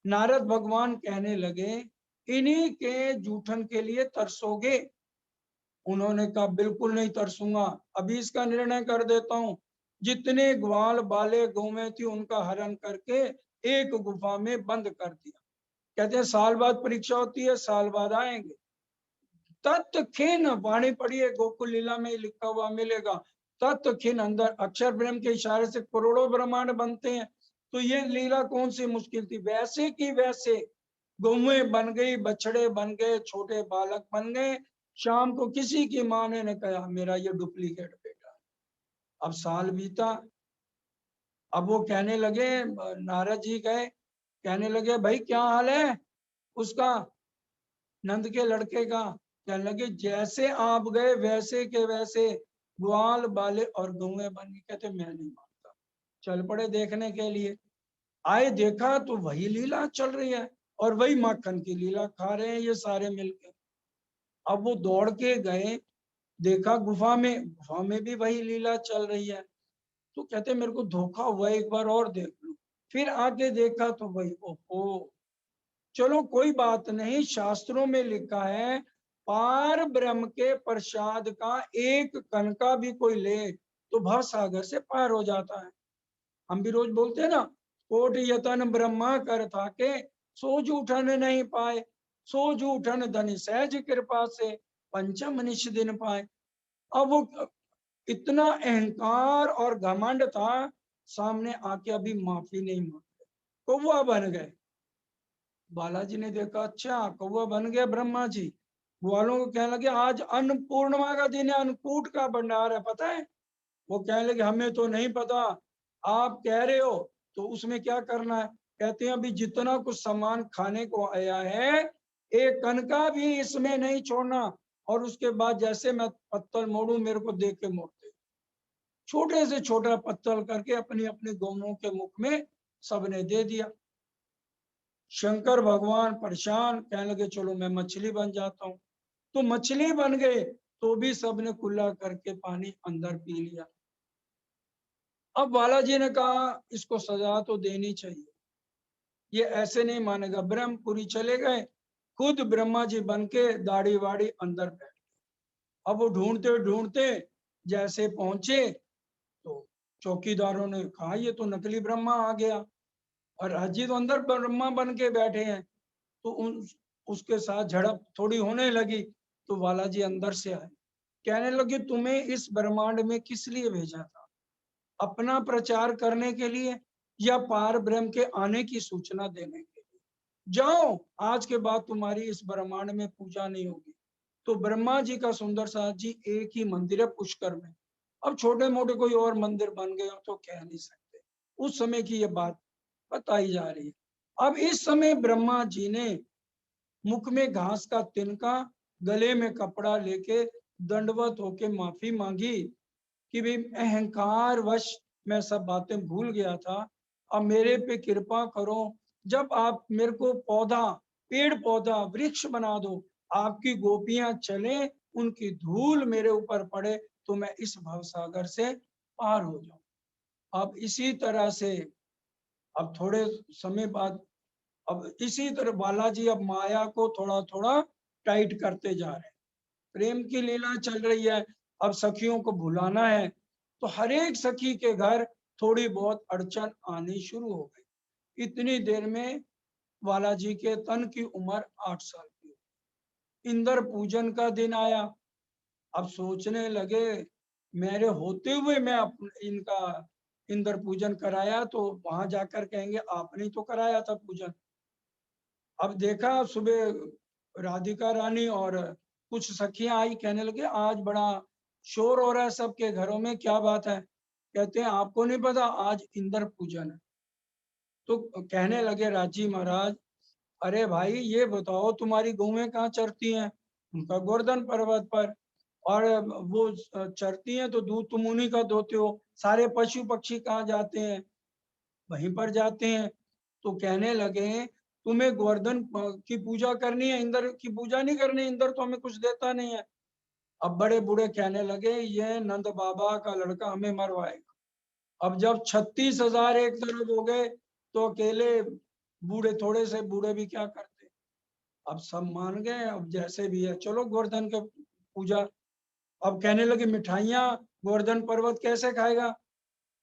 नारद भगवान कहने लगे इन्हीं के जूठन के लिए तरसोगे? उन्होंने कहा बिल्कुल नहीं तरसूंगा, अभी इसका निर्णय कर देता हूँ। जितने ग्वाल बाले गौवें थी उनका हरण करके एक गुफा में बंद कर दिया। कहते हैं साल बाद परीक्षा होती है, साल बाद आएंगे। तत्व खिन वाणी पढ़िए, गोकुल लीला में लिखा हुआ मिलेगा। तत्व खिन, अंदर अक्षर ब्रह्म के इशारे से करोड़ों ब्रह्मांड बनते हैं। तो ये लीला कौन सी मुश्किल थी, वैसे की वैसे गौएं बन गई, बछड़े बन गए, छोटे बालक बन गए। शाम को किसी की माँ ने कहा मेरा ये डुप्लीकेट बेटा है। अब साल बीता, अब वो कहने लगे, नारद जी गए, कहने लगे भाई क्या हाल है उसका, नंद के लड़के का। कहने लगे जैसे आप गए वैसे के वैसे ग्वाल बाले और गौएं बन गई। कहते मैं नहीं मानता। चल पड़े देखने के लिए। आए, देखा तो वही लीला चल रही है और वही माखन की लीला खा रहे हैं ये सारे मिलके। अब वो दौड़ के गए, देखा गुफा में भी वही लीला चल रही है। तो कहते मेरे को धोखा हुआ, एक बार और देख लो। फिर आके देखा तो वही, ओहो चलो कोई बात नहीं, शास्त्रों में लिखा है पार ब्रह्म के प्रसाद का एक कण का भी कोई ले तो भव सागर से पार हो जाता है। हम भी रोज बोलते हैं ना, कोट यतन ब्रह्मा कर था के सो जूठन नहीं पाए, सो जूठन धन सहज कृपा से पंचम निश दिन पाए। अब वो इतना अहंकार और घमंड था, सामने आके अभी माफी नहीं मांगते, कौवा बन गए। बालाजी ने देखा अच्छा कौवा बन गया ब्रह्मा जी, ग्वालों को कहने लगे आज अन्नपूर्णिमा का दिन है, अन्नकूट का भंडार है पता है, वो कहने लगे हमें तो नहीं पता, आप कह रहे हो तो उसमें क्या करना है। कहते हैं अभी जितना कुछ सामान खाने को आया है, एक कण का भी इसमें नहीं छोड़ना। और उसके बाद जैसे मैं पत्तल मोड़ू, मेरे को देख के मोड़ते, छोटे से छोटा पत्तल करके अपनी अपनी गौओं के मुख में सबने दे दिया। शंकर भगवान परेशान, कहने लगे चलो मैं मछली बन जाता हूँ। तो मछली बन गए, तो भी सबने कुल्ला करके पानी अंदर पी लिया। अब बालाजी ने कहा इसको सजा तो देनी चाहिए, ये ऐसे नहीं मानेगा। ब्रह्मपुरी चले गए, खुद ब्रह्मा जी बन के दाढ़ी वाड़ी अंदर बैठ। अब वो ढूंढते ढूंढते जैसे पहुंचे, तो चौकीदारों ने कहा ये तो नकली ब्रह्मा आ गया, और अजी तो अंदर ब्रह्मा बन के बैठे हैं। तो उसके साथ झड़प थोड़ी होने लगी। तो बालाजी अंदर से आए, कहने लगे तुम्हें इस ब्रह्मांड में किस लिए भेजा था, अपना प्रचार करने के लिए या पार ब्रह्म के आने की सूचना देने के लिए। जाओ, आज के बाद तुम्हारी इस ब्रह्मांड में पूजा नहीं होगी। तो ब्रह्मा जी का सुंदर साथ जी एक ही मंदिर है पुष्कर में। अब छोटे मोटे कोई और मंदिर बन गए तो कह नहीं सकते, उस समय की ये बात बताई जा रही है। अब इस समय ब्रह्मा जी ने मुख में घास का तिनका, गले में कपड़ा लेके दंडवत होके माफी मांगी कि भाई अहंकार वश मैं सब बातें भूल गया था, अब मेरे पे कृपा करो। जब आप मेरे को पौधा, पेड़ पौधा वृक्ष बना दो, आपकी गोपियां चले, उनकी धूल मेरे ऊपर पड़े, तो मैं इस भवसागर से पार हो जाऊं। अब इसी तरह से अब थोड़े समय बाद, अब इसी तरह बालाजी अब माया को थोड़ा थोड़ा टाइट करते जा रहे हैं। प्रेम की लीला चल रही है, अब सखियों को भुलाना है। तो हर एक सखी के घर थोड़ी बहुत अड़चन आनी शुरू हो गई। इतनी देर में बालाजी के तन की उम्र 8 साल की। इंद्र पूजन का दिन आया। अब सोचने लगे मेरे होते हुए मैं इनका इंद्र पूजन कराया, तो वहां जाकर कहेंगे आपने तो कराया था पूजन। अब देखा सुबह राधिका रानी और कुछ सखियां आई, कहने लगे आज बड़ा शोर हो रहा है सबके घरों में, क्या बात है। कहते हैं आपको नहीं पता आज इंद्र पूजन है। तो कहने लगे राजी महाराज, अरे भाई ये बताओ तुम्हारी गौएं कहाँ चरती हैं। उनका गोवर्धन पर्वत पर, और वो चरती हैं तो दूध तुम उन्हीं का दोते हो। सारे पशु पक्षी कहाँ जाते हैं, वहीं पर जाते हैं। तो कहने लगे तुम्हें गोवर्धन की पूजा करनी है, इंद्र की पूजा नहीं करनी, इंद्र तो हमें कुछ देता नहीं है। अब बड़े बूढ़े कहने लगे ये नंद बाबा का लड़का हमें मरवाएगा। अब जब 36,000 एक तरफ हो गए, तो अकेले बूढ़े, थोड़े से बूढ़े भी क्या करते। अब सब मान गए, अब जैसे भी है चलो गोवर्धन के पूजा। अब कहने लगे मिठाइयां गोवर्धन पर्वत कैसे खाएगा।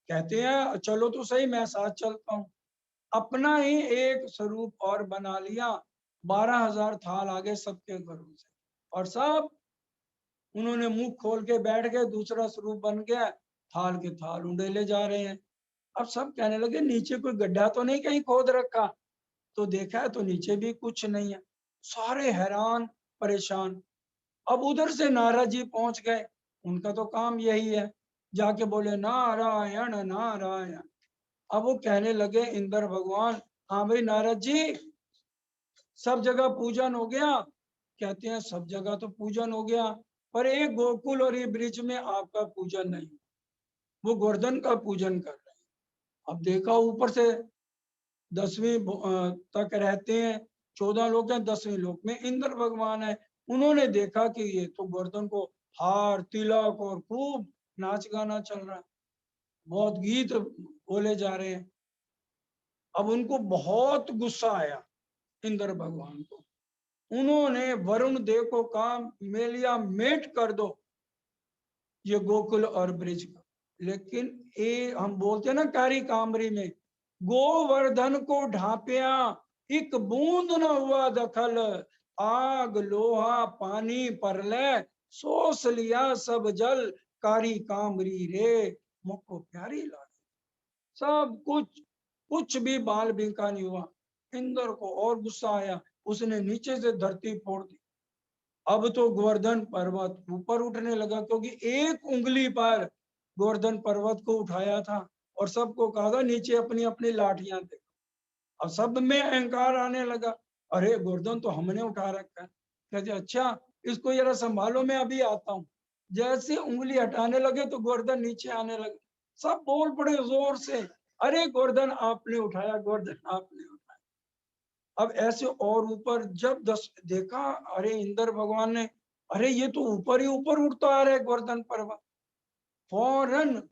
कहते हैं चलो तो सही, मैं साथ चलता हूँ। अपना ही एक स्वरूप और बना लिया, 12,000 थाल आगे सबके घरों से, और सब उन्होंने मुंह खोल के बैठ गए, दूसरा स्वरूप बन गया, थाल के थाल उंडेले जा रहे हैं। अब सब कहने लगे नीचे कोई गड्ढा तो नहीं कहीं खोद रखा। तो देखा है तो नीचे भी कुछ नहीं है। सारे हैरान परेशान। अब उधर से नारद जी पहुंच गए, उनका तो काम यही है, जाके बोले नारायण नारायण। अब वो कहने लगे इंद्र भगवान, हाँ भाई नारद जी सब जगह पूजन हो गया। कहते हैं सब जगह तो पूजन हो गया, पर एक गोकुल और ये ब्रिज में आपका पूजन नहीं, वो गोवर्धन का पूजन कर रहे हैं। अब देखा ऊपर से 10वीं तक रहते हैं, 14 लोग हैं, 10वीं लोक में इंद्र भगवान है। उन्होंने देखा कि ये तो गोवर्धन को हार तिलक और खूब नाच गाना चल रहा है, बहुत गीत बोले जा रहे हैं। अब उनको बहुत गुस्सा आया इंद्र भगवान को। उन्होंने वरुण देव को कहा मेलिया मेट कर दो ये गोकुल और ब्रिज का। लेकिन ये हम बोलते हैं ना कारी कामरी में, गोवर्धन को ढांपिया एक बूंद न हुआ दखल, आग लोहा पानी परलय सोस लिया सब जल, कारी कामरी रे मुझको प्यारी लागे। सब कुछ भी बाल बिंका नहीं हुआ। इंद्र को और गुस्सा आया, उसने नीचे से धरती फोड़ दी। अब तो गोवर्धन पर्वत ऊपर उठने लगा, क्योंकि एक उंगली पर गोवर्धन पर्वत को उठाया था और सबको कहा था नीचे अपनी अपनी लाठियां दे। अब सब में अहंकार आने लगा, अरे गोवर्धन तो हमने उठा रखा है। कहते अच्छा इसको जरा संभालो, मैं अभी आता हूँ। जैसे उंगली हटाने लगे तो गोवर्धन नीचे आने लगे। सब बोल पड़े जोर से, अरे गोवर्धन आपने उठाया, गोवर्धन आपने उठाया। अब ऐसे और ऊपर जब देखा, अरे इंद्र भगवान ने, अरे ये तो ऊपर ही ऊपर उठता आ रहा है गोवर्धन पर्वत। फौरन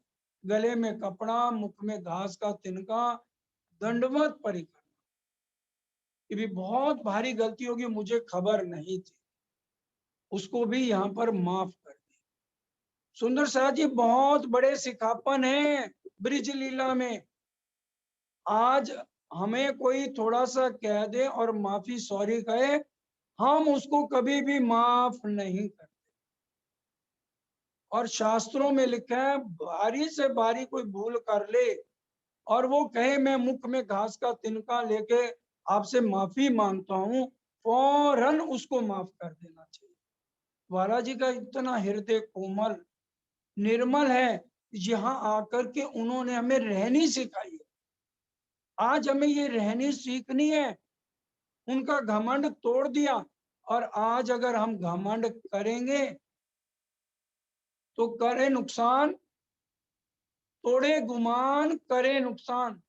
गले में कपड़ा, मुख में घास का तिनका, दंडवत परिक्रमा। ये भी बहुत भारी गलती होगी, मुझे खबर नहीं थी, उसको भी यहाँ पर माफ कर दी। सुंदर साथ जी बहुत बड़े सिखापन है ब्रिज लीला में। आज हमें कोई थोड़ा सा कह दे और माफी सॉरी कहे, हम उसको कभी भी माफ नहीं करते। और शास्त्रों में लिखा है भारी से भारी कोई भूल कर ले और वो कहे मैं मुख में घास का तिनका लेके आपसे माफी मांगता हूं, फौरन उसको माफ कर देना चाहिए। वाला जी का इतना हृदय कोमल निर्मल है, यहाँ आकर के उन्होंने हमें रहनी सिखाई है। आज हमें ये रहनी सीखनी है। उनका घमंड तोड़ दिया, और आज अगर हम घमंड करेंगे तो करे नुकसान, तोड़े गुमान करे नुकसान।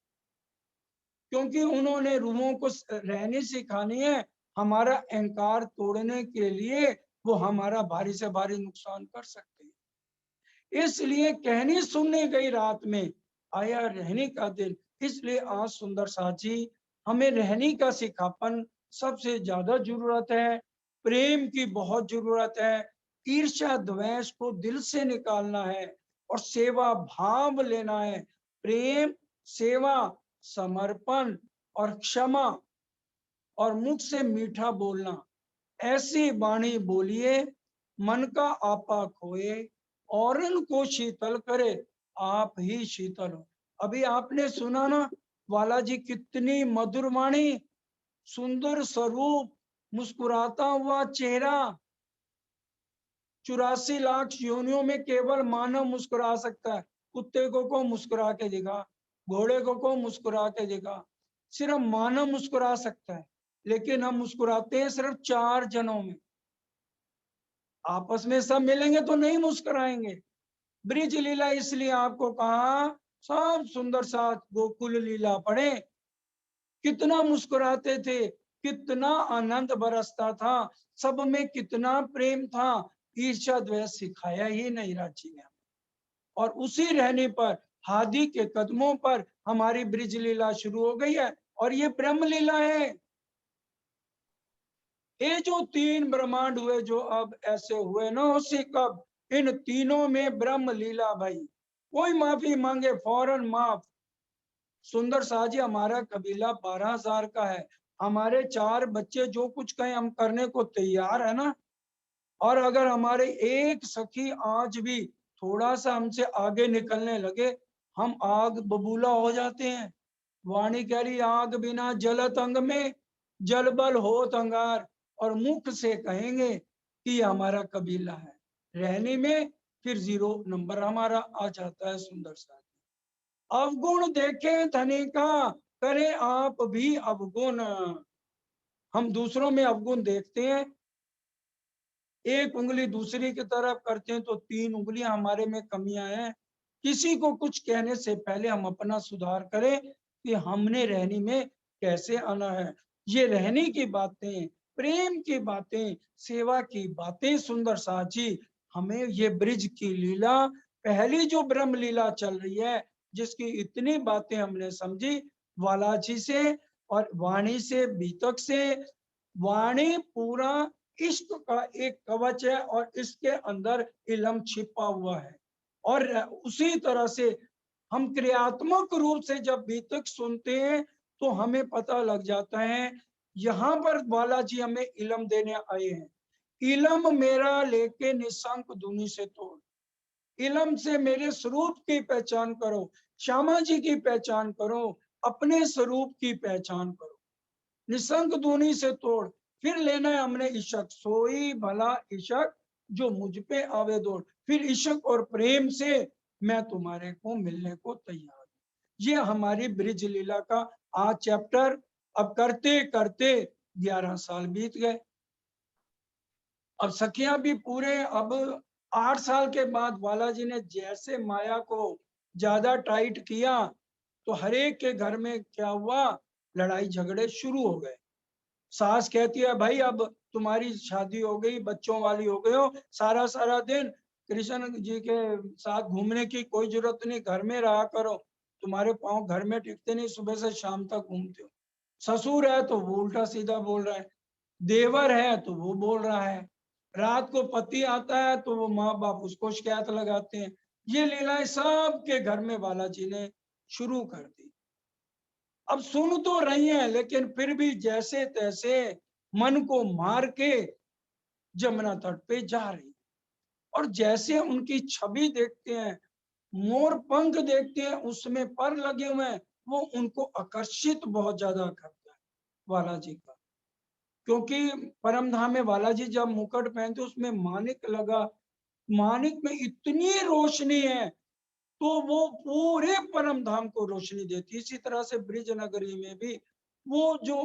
क्योंकि उन्होंने रूहों को रहनी सिखानी है, हमारा अहंकार तोड़ने के लिए वो हमारा भारी से भारी नुकसान कर सकते हैं। इसलिए कहनी सुनने गई रात में आया रहने का दिन। इसलिए आज सुंदर साथी हमें रहने का सिखापन सबसे ज्यादा जरूरत है। प्रेम की बहुत जरूरत है। ईर्ष्या द्वेष को दिल से निकालना है और सेवा भाव लेना है। प्रेम, सेवा, समर्पण और क्षमा और मुख से मीठा बोलना, ऐसी वाणी बोलिए मन का आपा खोए और इनको शीतल करे, आप ही शीतल हो। अभी आपने सुना ना वाला जी, कितनी मधुर वाणी, सुंदर स्वरूप, मुस्कुराता हुआ चेहरा। 84 लाख योनियों में केवल मानव मुस्कुरा सकता है। कुत्ते को मुस्कुरा के दिखा, घोड़े को मुस्कुरा के दिखा, सिर्फ मानव मुस्कुरा सकता है। लेकिन हम मुस्कुराते हैं सिर्फ 4 जनों में, आपस में सब मिलेंगे तो नहीं मुस्कुराएंगे। ब्रिज लीला इसलिए आपको कहा, सब सुंदर साथ गोकुल लीला पढ़े, कितना मुस्कुराते थे, कितना आनंद बरसता था, सब में कितना प्रेम था। ईर्ष्या द्वेष सिखाया ही नहीं रांची ने। और उसी रहने पर हादी के कदमों पर हमारी ब्रिज लीला शुरू हो गई है, और ये ब्रह्म लीला है। ये जो 3 ब्रह्मांड हुए जो अब ऐसे हुए ना, उसी कब इन तीनों में ब्रह्म लीला भाई। कोई माफी मांगे फौरन माफ। सुंदर साजी हमारा कबीला 12,000 का है, हमारे 4 बच्चे जो कुछ कहें हम करने को तैयार है ना। और अगर हमारे एक सखी आज भी थोड़ा सा हमसे आगे निकलने लगे, हम आग बबूला हो जाते हैं। वाणी कह रही आग बिना जलत अंग में, जल बल होत अंगार। और मुख से कहेंगे कि हमारा कबीला है, रहने में फिर 0 नंबर हमारा आ जाता है। सुंदर सा अवगुण देखे धनी का, करे आप भी अवगुण। हम दूसरों में अवगुण देखते हैं, एक उंगली दूसरी की तरफ करते हैं तो 3 उंगलियां हमारे में कमियां हैं। किसी को कुछ कहने से पहले हम अपना सुधार करें कि हमने रहनी में कैसे आना है। ये रहने की बातें, प्रेम की बातें, सेवा की बातें सुंदर साजी हमें ये ब्रिज की लीला, पहली जो ब्रह्म लीला चल रही है, जिसकी इतनी बातें हमने समझी वालाजी से और वाणी से, बीतक से। वाणी पूरा इश्क का एक कवच है और इसके अंदर इलम छिपा हुआ है। और उसी तरह से हम क्रियात्मक रूप से जब बीतक सुनते हैं तो हमें पता लग जाता है, यहाँ पर बालाजी हमें इलम देने आए हैं। इलम मेरा लेके निशंक दुनी से तोड़, इलम से मेरे स्वरूप की पहचान करो, श्यामा जी की पहचान करो, अपने स्वरूप की पहचान करो। निशंक दूनी से तोड़, फिर लेना है हमने इशक, सोई भला इशक जो मुझ पे आवे दौड़। फिर इशक और प्रेम से मैं तुम्हारे को मिलने को तैयार हूँ। ये हमारी ब्रिज लीला का आज चैप्टर। अब करते करते 11 साल बीत गए। अब सखियां भी पूरे, अब 8 साल के बाद बालाजी ने जैसे माया को ज्यादा टाइट किया तो हर एक के घर में क्या हुआ, लड़ाई झगड़े शुरू हो गए। सास कहती है भाई अब तुम्हारी शादी हो गई, बच्चों वाली हो गए हो, सारा सारा दिन कृष्ण जी के साथ घूमने की कोई जरूरत नहीं, घर में रहा करो, तुम्हारे पांव घर में टिकते नहीं, सुबह से शाम तक घूमते हो। ससुर है तो वो उल्टा सीधा बोल रहा है, देवर है तो वो बोल रहा है, रात को पति आता है तो वो माँ बाप उसको शिकायत लगाते हैं। ये लीलाएं सबके घर में बालाजी ने शुरू कर दी। अब सुन तो रही है लेकिन फिर भी जैसे तैसे मन को मार के जमुना तट पे जा रही। और जैसे उनकी छवि देखते हैं, मोर पंख देखते हैं, उसमें पर लगे हुए हैं, वो उनको आकर्षित बहुत ज्यादा करता है बालाजी का। क्योंकि परम धाम में बालाजी जब मुकुट पहनते उसमें मानिक लगा, मानिक में इतनी रोशनी है तो वो पूरे परम धाम को रोशनी देती। इसी तरह से ब्रिज नगरी में भी वो जो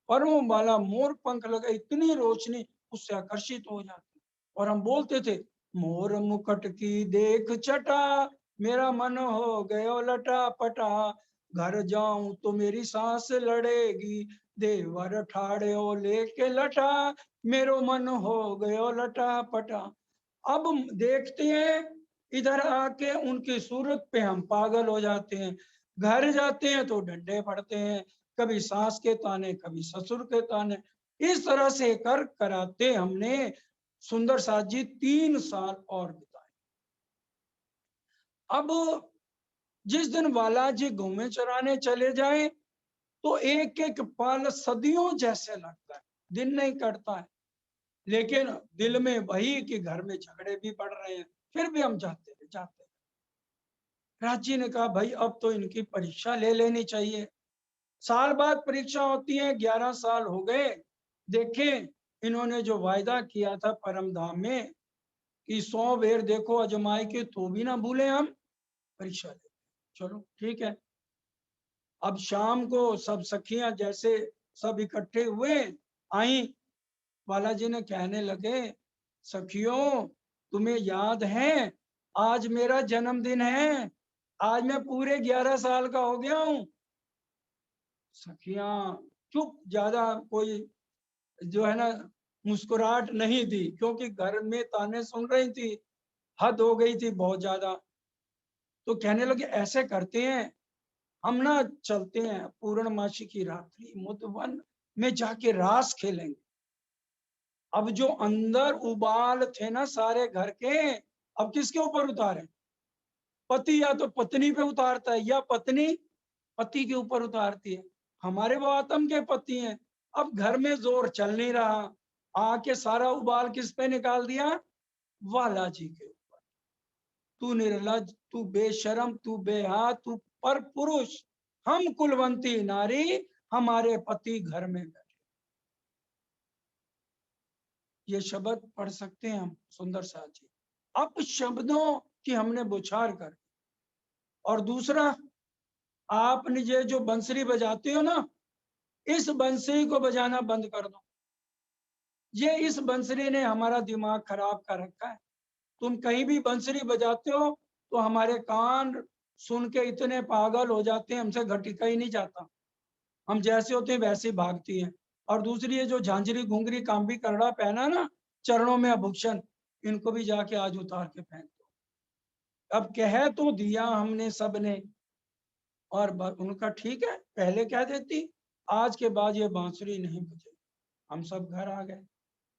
परम वाला मोर पंख लगा, इतनी रोशनी, उससे आकर्षित हो जाती। और हम बोलते थे, मोर मुकुट की देख चटा, मेरा मन हो गयो लटा पटा, घर जाऊं तो मेरी सांस लड़ेगी, देवर ठाड़े लेके लटा, मेरो मन हो गयो लटा पटा। अब देखते हैं इधर आके उनकी सूरत पे हम पागल हो जाते हैं। घर जाते हैं तो डंडे पड़ते हैं, कभी सास के ताने कभी ससुर के ताने। इस तरह से कर कराते हमने सुंदर साथ जी 3 साल और बिताए। अब जिस दिन बालाजी गौवें चराने चले जाए तो एक एक पल सदियों जैसे लगता है, दिन नहीं कटता है। लेकिन दिल में वही कि घर में झगड़े भी पड़ रहे हैं, फिर भी हम जाते हैं जाते हैं। राजी ने कहा भाई अब तो इनकी परीक्षा ले लेनी चाहिए। साल बाद परीक्षा होती है, 11 साल हो गए। देखें इन्होंने जो वायदा किया था परम धाम में कि 100 बेर देखो अजमाई के तो भी ना भूले हम, परीक्षा ले। चलो ठीक है। अब शाम को सब सखियां जैसे सब इकट्ठे हुए आई, बालाजी ने कहने लगे, सखियों तुम्हें याद है आज मेरा जन्मदिन है, आज मैं पूरे 11 साल का हो गया हूँ। सखियां चुप, ज्यादा कोई जो है ना मुस्कुराहट नहीं दी, क्योंकि घर में ताने सुन रही थी, हद हो गई थी बहुत ज्यादा। तो कहने लगे ऐसे करते हैं, हम ना चलते हैं पूर्णमासी की रात्रि मुतवन में जाके रास खेलेंगे। अब जो अंदर उबाल थे ना सारे घर के, अब किसके ऊपर उतारे? पति या तो पत्नी पे उतारता है या पत्नी पति के ऊपर उतारती है। हमारे वो आत्म के पति हैं। अब घर में जोर चल नहीं रहा, आके सारा उबाल किस पे निकाल दिया? वाला जी के ऊपर। तू निर्लज, तू बेशरम, तू बेहा, तू पर पुरुष, हम कुलवंती नारी, हमारे पति घर में बैठे। ये शब्द पढ़ सकते हैं हम सुंदर साथ जी। अब शब्दों की हमने बुछार कर। और दूसरा, आपने ये जो बंसरी बजाते हो ना, इस बंसरी को बजाना बंद कर दो। ये इस बंसरी ने हमारा दिमाग खराब कर रखा है। तुम कहीं भी बंसरी बजाते हो तो हमारे कान सुन के इतने पागल हो जाते हैं, हमसे घटिका ही नहीं जाता, हम जैसे होते हैं वैसे भागती हैं। और दूसरी ये जो झांझरी घुंगरी कांबी करड़ा पहना ना, चरणों में आभूषण, इनको भी जाके आज उतार के पहन दो। अब कह तो दिया हमने सबने, और उनका ठीक है, पहले कह देती आज के बाद ये बांसुरी नहीं बजेगी। हम सब घर आ गए।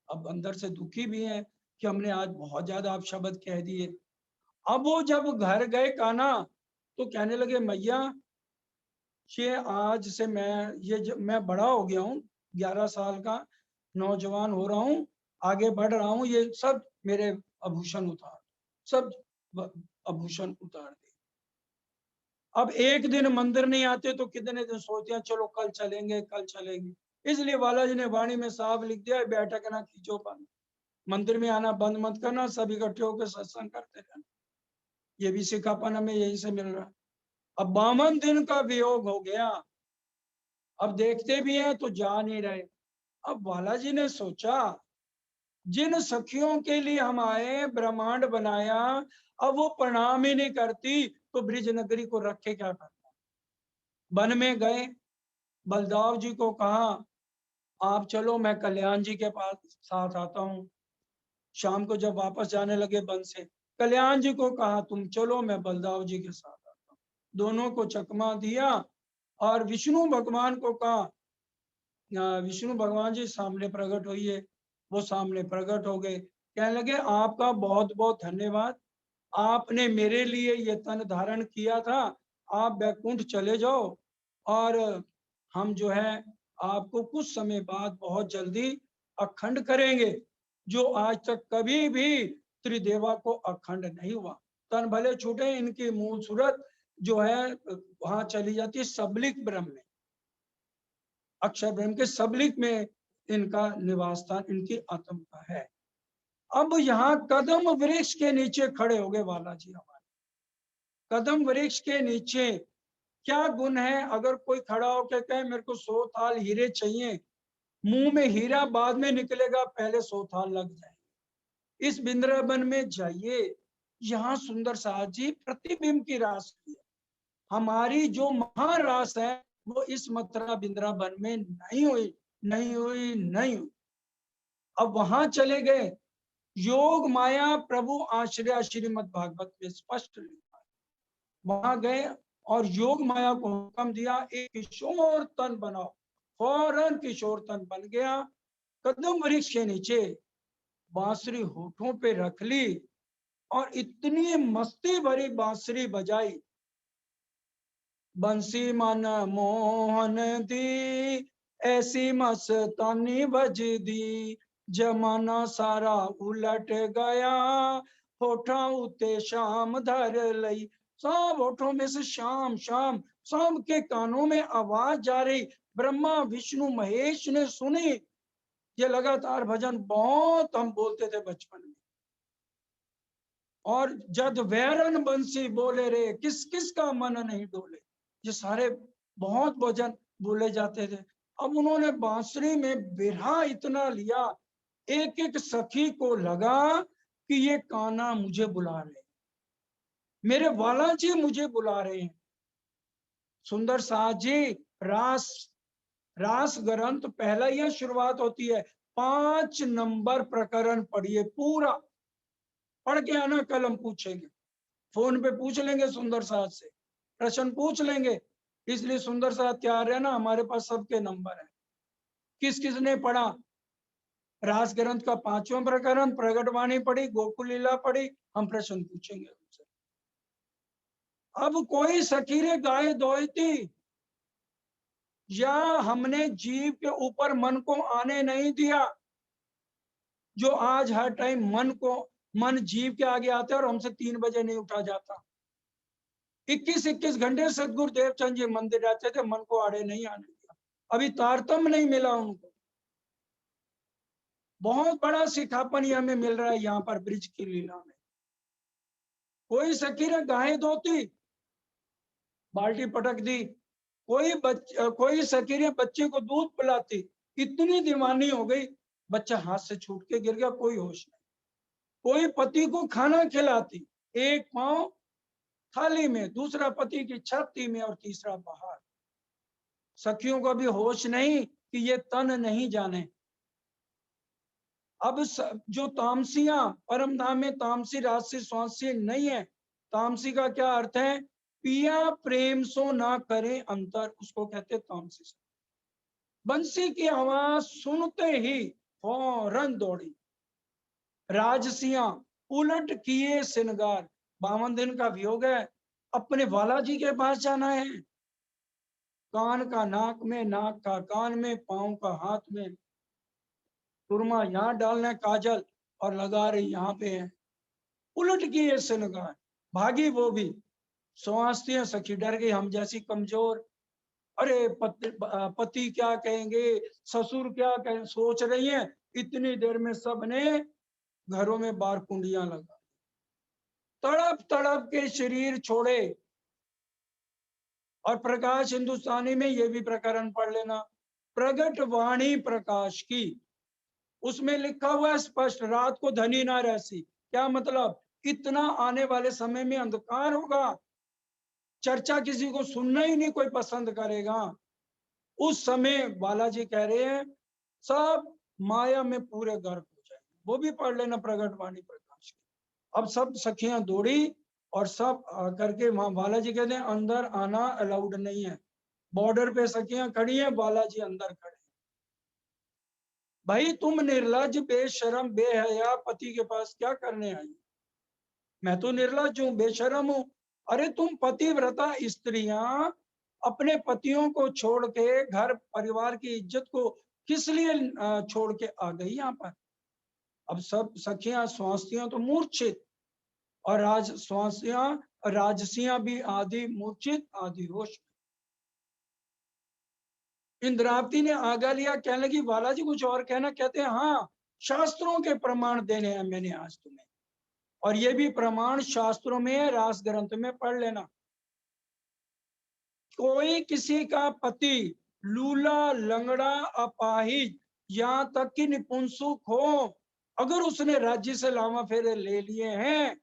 अब अंदर से दुखी भी हैं कि हमने आज बहुत ज्यादा आप शब्द कह दिए। अब वो जब घर गए काना तो कहने लगे, मैया ये आज से मैं बड़ा हो गया हूँ, 11 साल का नौजवान हो रहा हूँ, आगे बढ़ रहा हूँ, ये सब मेरे आभूषण उतार, सब आभूषण उतार दे। अब एक दिन मंदिर नहीं आते तो कितने दिन सोचते हैं चलो कल चलेंगे कल चलेंगे। इसलिए बालाजी ने वाणी में साफ लिख दिया, बैठक ना खींचो बंद, मंदिर में आना बंद मत करना, सब इकट्ठे होकर सत्संग करते रहना। ये भी सिखापन हमें यहीं से मिल रहा है। अब 52 दिन का वियोग हो गया, अब देखते भी हैं तो जा नहीं रहे। अब बालाजी ने सोचा, जिन सखियों के लिए हम आए, ब्रह्मांड बनाया, अब वो प्रणाम ही नहीं करती तो ब्रिज नगरी को रखे क्या करता। वन में गए, बलदाव जी को कहा आप चलो, मैं कल्याण जी के पास साथ आता हूँ। शाम को जब वापस जाने लगे वन से, कल्याण जी को कहा तुम चलो, मैं बलदाव जी के साथ आता हूँ। दोनों को चकमा दिया और विष्णु भगवान को कहा, विष्णु भगवान जी सामने प्रकट होइए। वो सामने प्रकट हो गए, कहने लगे आपका बहुत बहुत धन्यवाद, आपने मेरे लिए ये तन धारण किया था, आप वैकुंठ चले जाओ और हम जो है आपको कुछ समय बाद बहुत जल्दी अखंड करेंगे, जो आज तक कभी भी त्रिदेवा को अखंड नहीं हुआ। तन भले छूटे, इनकी मूल सूरत जो है वहां चली जाती है सबलिक ब्रह्म में, अक्षर ब्रह्म के सबलिक में इनका निवास स्थान, इनकी आत्म का है। अब यहाँ कदम वृक्ष के नीचे खड़े हो गए बालाजी हमारे। कदम वृक्ष के नीचे क्या गुण है, अगर कोई खड़ा होकर कहे मेरे को 100 थाल हीरे चाहिए, मुंह में हीरा बाद में निकलेगा, पहले 100 थाल लग जाएंगे। इस वृंदावन में जाइए, यहाँ सुंदर साहब जी प्रतिबिंब की रास है। हमारी जो महारास है वो इस मथुरा वृंदावन में नहीं हुई, नहीं हुई, नहीं हुई। अब वहां चले गए, योग माया प्रभु आश्रय श्रीमद् भागवत में स्पष्ट लिखा है। वहां गए और योग माया को हुक्म दिया एक किशोर तन बनाओ, फौरन किशोर तन बन गया। कदम वृक्ष के नीचे बांसुरी होठों पे रख ली और इतनी मस्ती भरी बांसुरी बजाई, बंसी मन मोहन दी ऐसी मस्तानी बज दी, जमाना सारा उलट गया, होठा उते शाम धर लई। सब होठों में से शाम शाम, सब के कानों में आवाज जा रही। ब्रह्मा विष्णु महेश ने सुनी। ये लगातार भजन बहुत हम बोलते थे बचपन में। और जद वैरन बंसी बोले रे, किस किस का मन नहीं डोले, ये सारे बहुत भजन बोले जाते थे। अब उन्होंने बांसुरी में बिरहा इतना लिया, एक एक सखी को लगा कि ये कान्हा मुझे बुला रहे, मेरे वाला जी मुझे बुला रहे हैं। सुंदर साहब जी रास रास ग्रंथ पहला ही शुरुआत होती है, 5 नंबर प्रकरण पढ़िए पूरा, पढ़ के आना, कल हम पूछेंगे, फोन पे पूछ लेंगे सुंदर साहब से, प्रश्न पूछ लेंगे। इसलिए सुंदर साहब क्या रहे ना, हमारे पास सबके नंबर है। किस किस ने पढ़ा रास ग्रंथ का 5वां प्रकरण, प्रगटवाणी पढ़ी, गोकुल लीला पढ़ी, हम प्रश्न पूछेंगे उनसे। अब कोई सखीरे गाय दोहती, या हमने जीव के ऊपर मन को आने नहीं दिया, जो आज हर टाइम मन जीव के आगे आता है और हमसे 3 बजे नहीं उठा जाता। 21-21 घंटे सदगुरु देवचंद जी मंदिर रहते थे, मन को आड़े नहीं आने दिया, अभी तारतम्य नहीं मिला उनको। बहुत बड़ा सिखापन हमें मिल रहा है यहाँ पर ब्रिज की लीला में। कोई सकीरा गाय धोती, बाल्टी पटक दी, कोई सकीरे बच्चे को दूध पिलाती, इतनी दीवानी हो गई, बच्चा हाथ से छूट के गिर गया, कोई होश नहीं। कोई पति को खाना खिलाती, एक पांव थाली में, दूसरा पति की छाती में और तीसरा बाहर। सखियों को भी होश नहीं कि ये तन नहीं जाने। अब जो तामसियां परम धाम में तामसी राजसी स्वांसी नहीं है। तामसी का क्या अर्थ है, पिया प्रेम सो ना करे अंतर, उसको कहते तामसी। बंसी की आवाज सुनते ही फौरन दौड़ी। राजसियां उलट किए सिनगार, 52 दिन का वियोग है, अपने वाला जी के पास जाना है। कान का नाक में, नाक का कान में, पांव का हाथ में, सुरमा यहाँ डालना काजल और लगा रही यहाँ पे है। उलट किए सिनगार, भागी वो भी। स्वास्थ्य सखी डर गई, हम जैसी कमजोर, अरे पति क्या कहेंगे, ससुर क्या कहेंगे, सोच रही है। इतनी देर में सबने घरों में बार कुंडियां लगा, तड़प तड़प के शरीर छोड़े। और प्रकाश हिंदुस्तानी में ये भी प्रकरण पढ़ लेना, प्रगट वाणी प्रकाश की, उसमें लिखा हुआ है स्पष्ट, रात को धनी ना रहसी। क्या मतलब? इतना आने वाले समय में अंधकार होगा, चर्चा किसी को सुनना ही नहीं कोई पसंद करेगा। उस समय बालाजी कह रहे हैं सब माया में पूरे गर्क हो जाएंगे। वो भी पढ़ लेना, प्रगट वाणी प्रकाश की। अब सब सखियां दौड़ी और सब करके वहां बालाजी कहते हैं अंदर आना अलाउड नहीं है। बॉर्डर पे सखियां खड़ी हैं, बालाजी अंदर खड़े। भाई तुम निर्लज बेशरम बेहया पति के पास क्या करने आई? मैं तो निर्लज हूँ, बेशरम हूँ। अरे तुम पतिव्रता स्त्रियां अपने पतियों को छोड़ के घर परिवार की इज्जत को किस लिए छोड़ के आ गई यहाँ पर? अब सब सखियां स्वास्तियां तो मूर्छित, और राज स्वास्तियां राजसियां भी आदि मूर्छित आदि होश। इंद्रावती ने आगा लिया, कहने लगी बालाजी कुछ और कहना? कहते हैं हाँ, शास्त्रों के प्रमाण देने हैं मैंने आज तुम्हें, और ये भी प्रमाण शास्त्रों में रास ग्रंथ में पढ़ लेना। कोई किसी का पति लूला लंगड़ा अपाहिज यहाँ तक कि निपुंसुक हो, अगर उसने राज्य से लावा फेरे ले लिए हैं,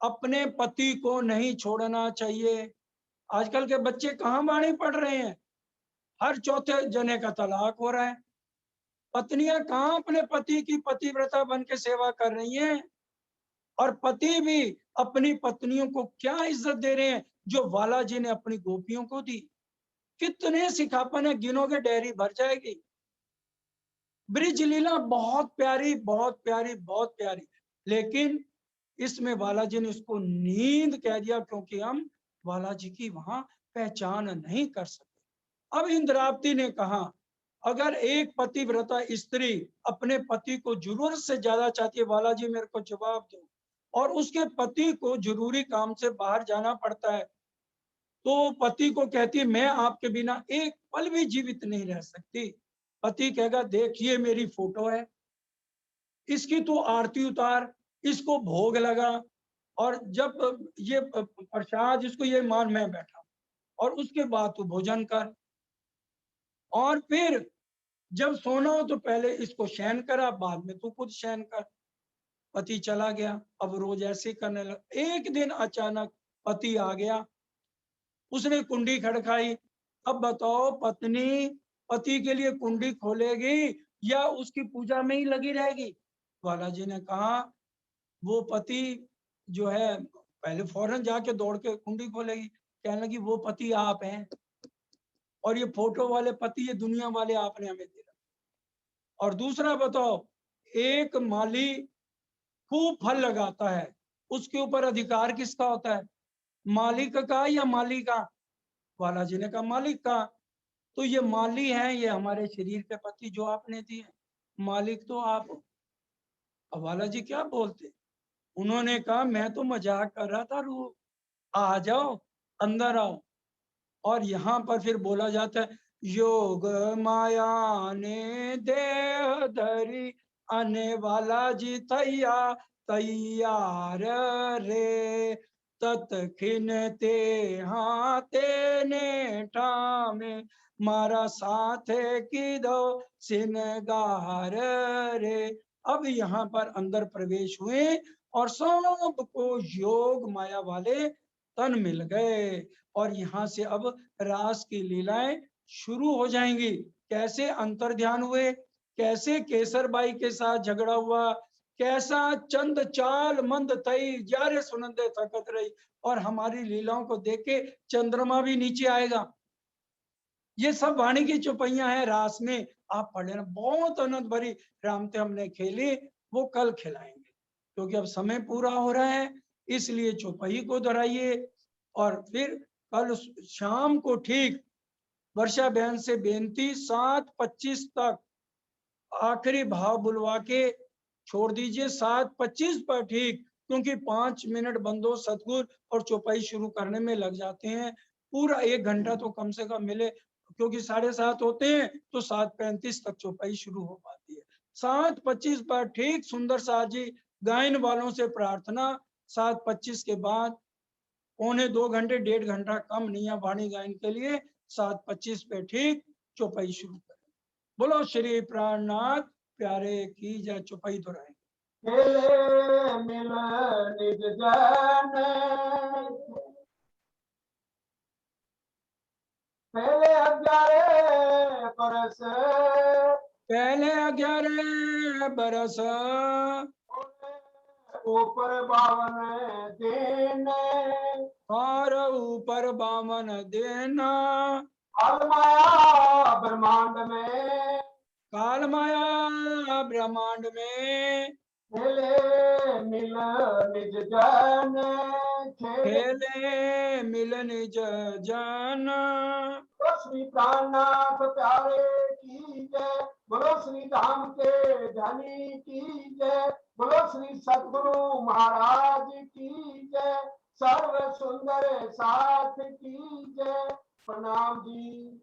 अपने पति को नहीं छोड़ना चाहिए। आजकल के बच्चे कहाँ वाणी पढ़ रहे हैं? हर चौथे जने का तलाक हो रहा है। पत्नियां कहाँ अपने पति की पतिव्रता बन के सेवा कर रही हैं? और पति भी अपनी पत्नियों को क्या इज्जत दे रहे हैं जो बालाजी ने अपनी गोपियों को दी। कितने सिखापन है, गिनोगे डायरी भर जाएगी। ब्रिज लीला बहुत प्यारी बहुत प्यारी बहुत प्यारी, लेकिन इसमें बालाजी ने उसको नींद कह दिया, क्योंकि हम बालाजी की वहां पहचान नहीं कर सके। अब इंद्रावती ने कहा अगर एक पतिव्रता स्त्री अपने पति को जरूरत से ज्यादा चाहती है, बालाजी मेरे को जवाब दो, और उसके पति को जरूरी काम से बाहर जाना पड़ता है, तो पति को कहती है मैं आपके बिना एक पल भी जीवित नहीं रह सकती। पति कहेगा देखिए मेरी फोटो है, इसकी तो आरती उतार, इसको भोग लगा, और जब ये प्रसाद इसको ये मान मैं बैठा, और उसके बाद तू भोजन कर, और फिर जब सोना हो तो पहले इसको शयन करा, बाद में तू खुद शयन कर। पति चला गया। अब रोज ऐसे करने लगा। एक दिन अचानक पति आ गया, उसने कुंडी खड़काई। अब बताओ पत्नी पति के लिए कुंडी खोलेगी या उसकी पूजा में ही लगी रहेगी? बालाजी ने कहा वो पति जो है पहले फौरन जाके दौड़ के कुंडी खोलेगी। कहने लगी वो पति आप हैं, और ये फोटो वाले पति ये दुनिया वाले आपने हमें दे रखा। और दूसरा बताओ, एक माली खूब फल लगाता है, उसके ऊपर अधिकार किसका होता है? मालिक का या माली का? बालाजी ने कहा मालिक का। तो ये माली हैं, ये हमारे शरीर के पति जो आपने दिए, मालिक तो आप हो। अब बालाजी क्या बोलते? उन्होंने कहा मैं तो मजाक कर रहा था, रू आ जाओ अंदर आओ। और यहाँ पर फिर बोला जाता है योग माया ने देह धरी आने वाला जी तैयार रे, तत्खिन ते हाथे ने ठामे मारा साथे की दो सिनगार रे। अब यहाँ पर अंदर प्रवेश हुए और सबको योग माया वाले तन मिल गए, और यहाँ से अब रास की लीलाएं शुरू हो जाएंगी। कैसे अंतर ध्यान हुए, कैसे केसरबाई के साथ झगड़ा हुआ, कैसा चंद चाल मंद तई जारे सुनंदे थकत रही, और हमारी लीलाओं को देख के चंद्रमा भी नीचे आएगा। ये सब वाणी की चौपैया है रास में, आप पढ़ लेना। बहुत आनंद भरी रामते हमने खेली, वो कल खिलाएंगे, क्योंकि अब समय पूरा हो रहा है, इसलिए चौपाई को दोहराइए। और फिर कल शाम को ठीक वर्षा बहन से बेनती 7:25 तक आखिरी भाव बुलवा के छोड़ दीजिए, 7:25 पर ठीक, क्योंकि 5 मिनट बंदो सतगुर और चौपाई शुरू करने में लग जाते हैं। पूरा 1 घंटा तो कम से कम मिले, क्योंकि 7:30 होते हैं तो 7:35 तक चौपाई शुरू हो पाती है। 7:25 पर ठीक सुंदर शाह जी गायन वालों से प्रार्थना 7:25 के बाद 1.25 घंटे 1.5 घंटा कम नहीं है वाणी गायन के लिए। 7:25 पे ठीक चौपाई शुरू करें। बोलो श्री प्राणनाथ प्यारे की जय। चौपाई दोहराएं। खेले मिल निज जन, पहले 11 बरस, पहले 11 बरस, ऊपर 52 दिन, और ऊपर 52 दिन, काल माया ब्रह्मांड में, काल माया ब्रह्मांड में, खेले मिल निज जन, खेले खेले मिल निज जन। श्री प्राणनाथ प्यारे की जय। बोलो श्री धाम के धनी की जय। बोलो श्री सद्गुरु महाराज की जय। सर्व सुंदर साथ की जय। प्रणाम जी।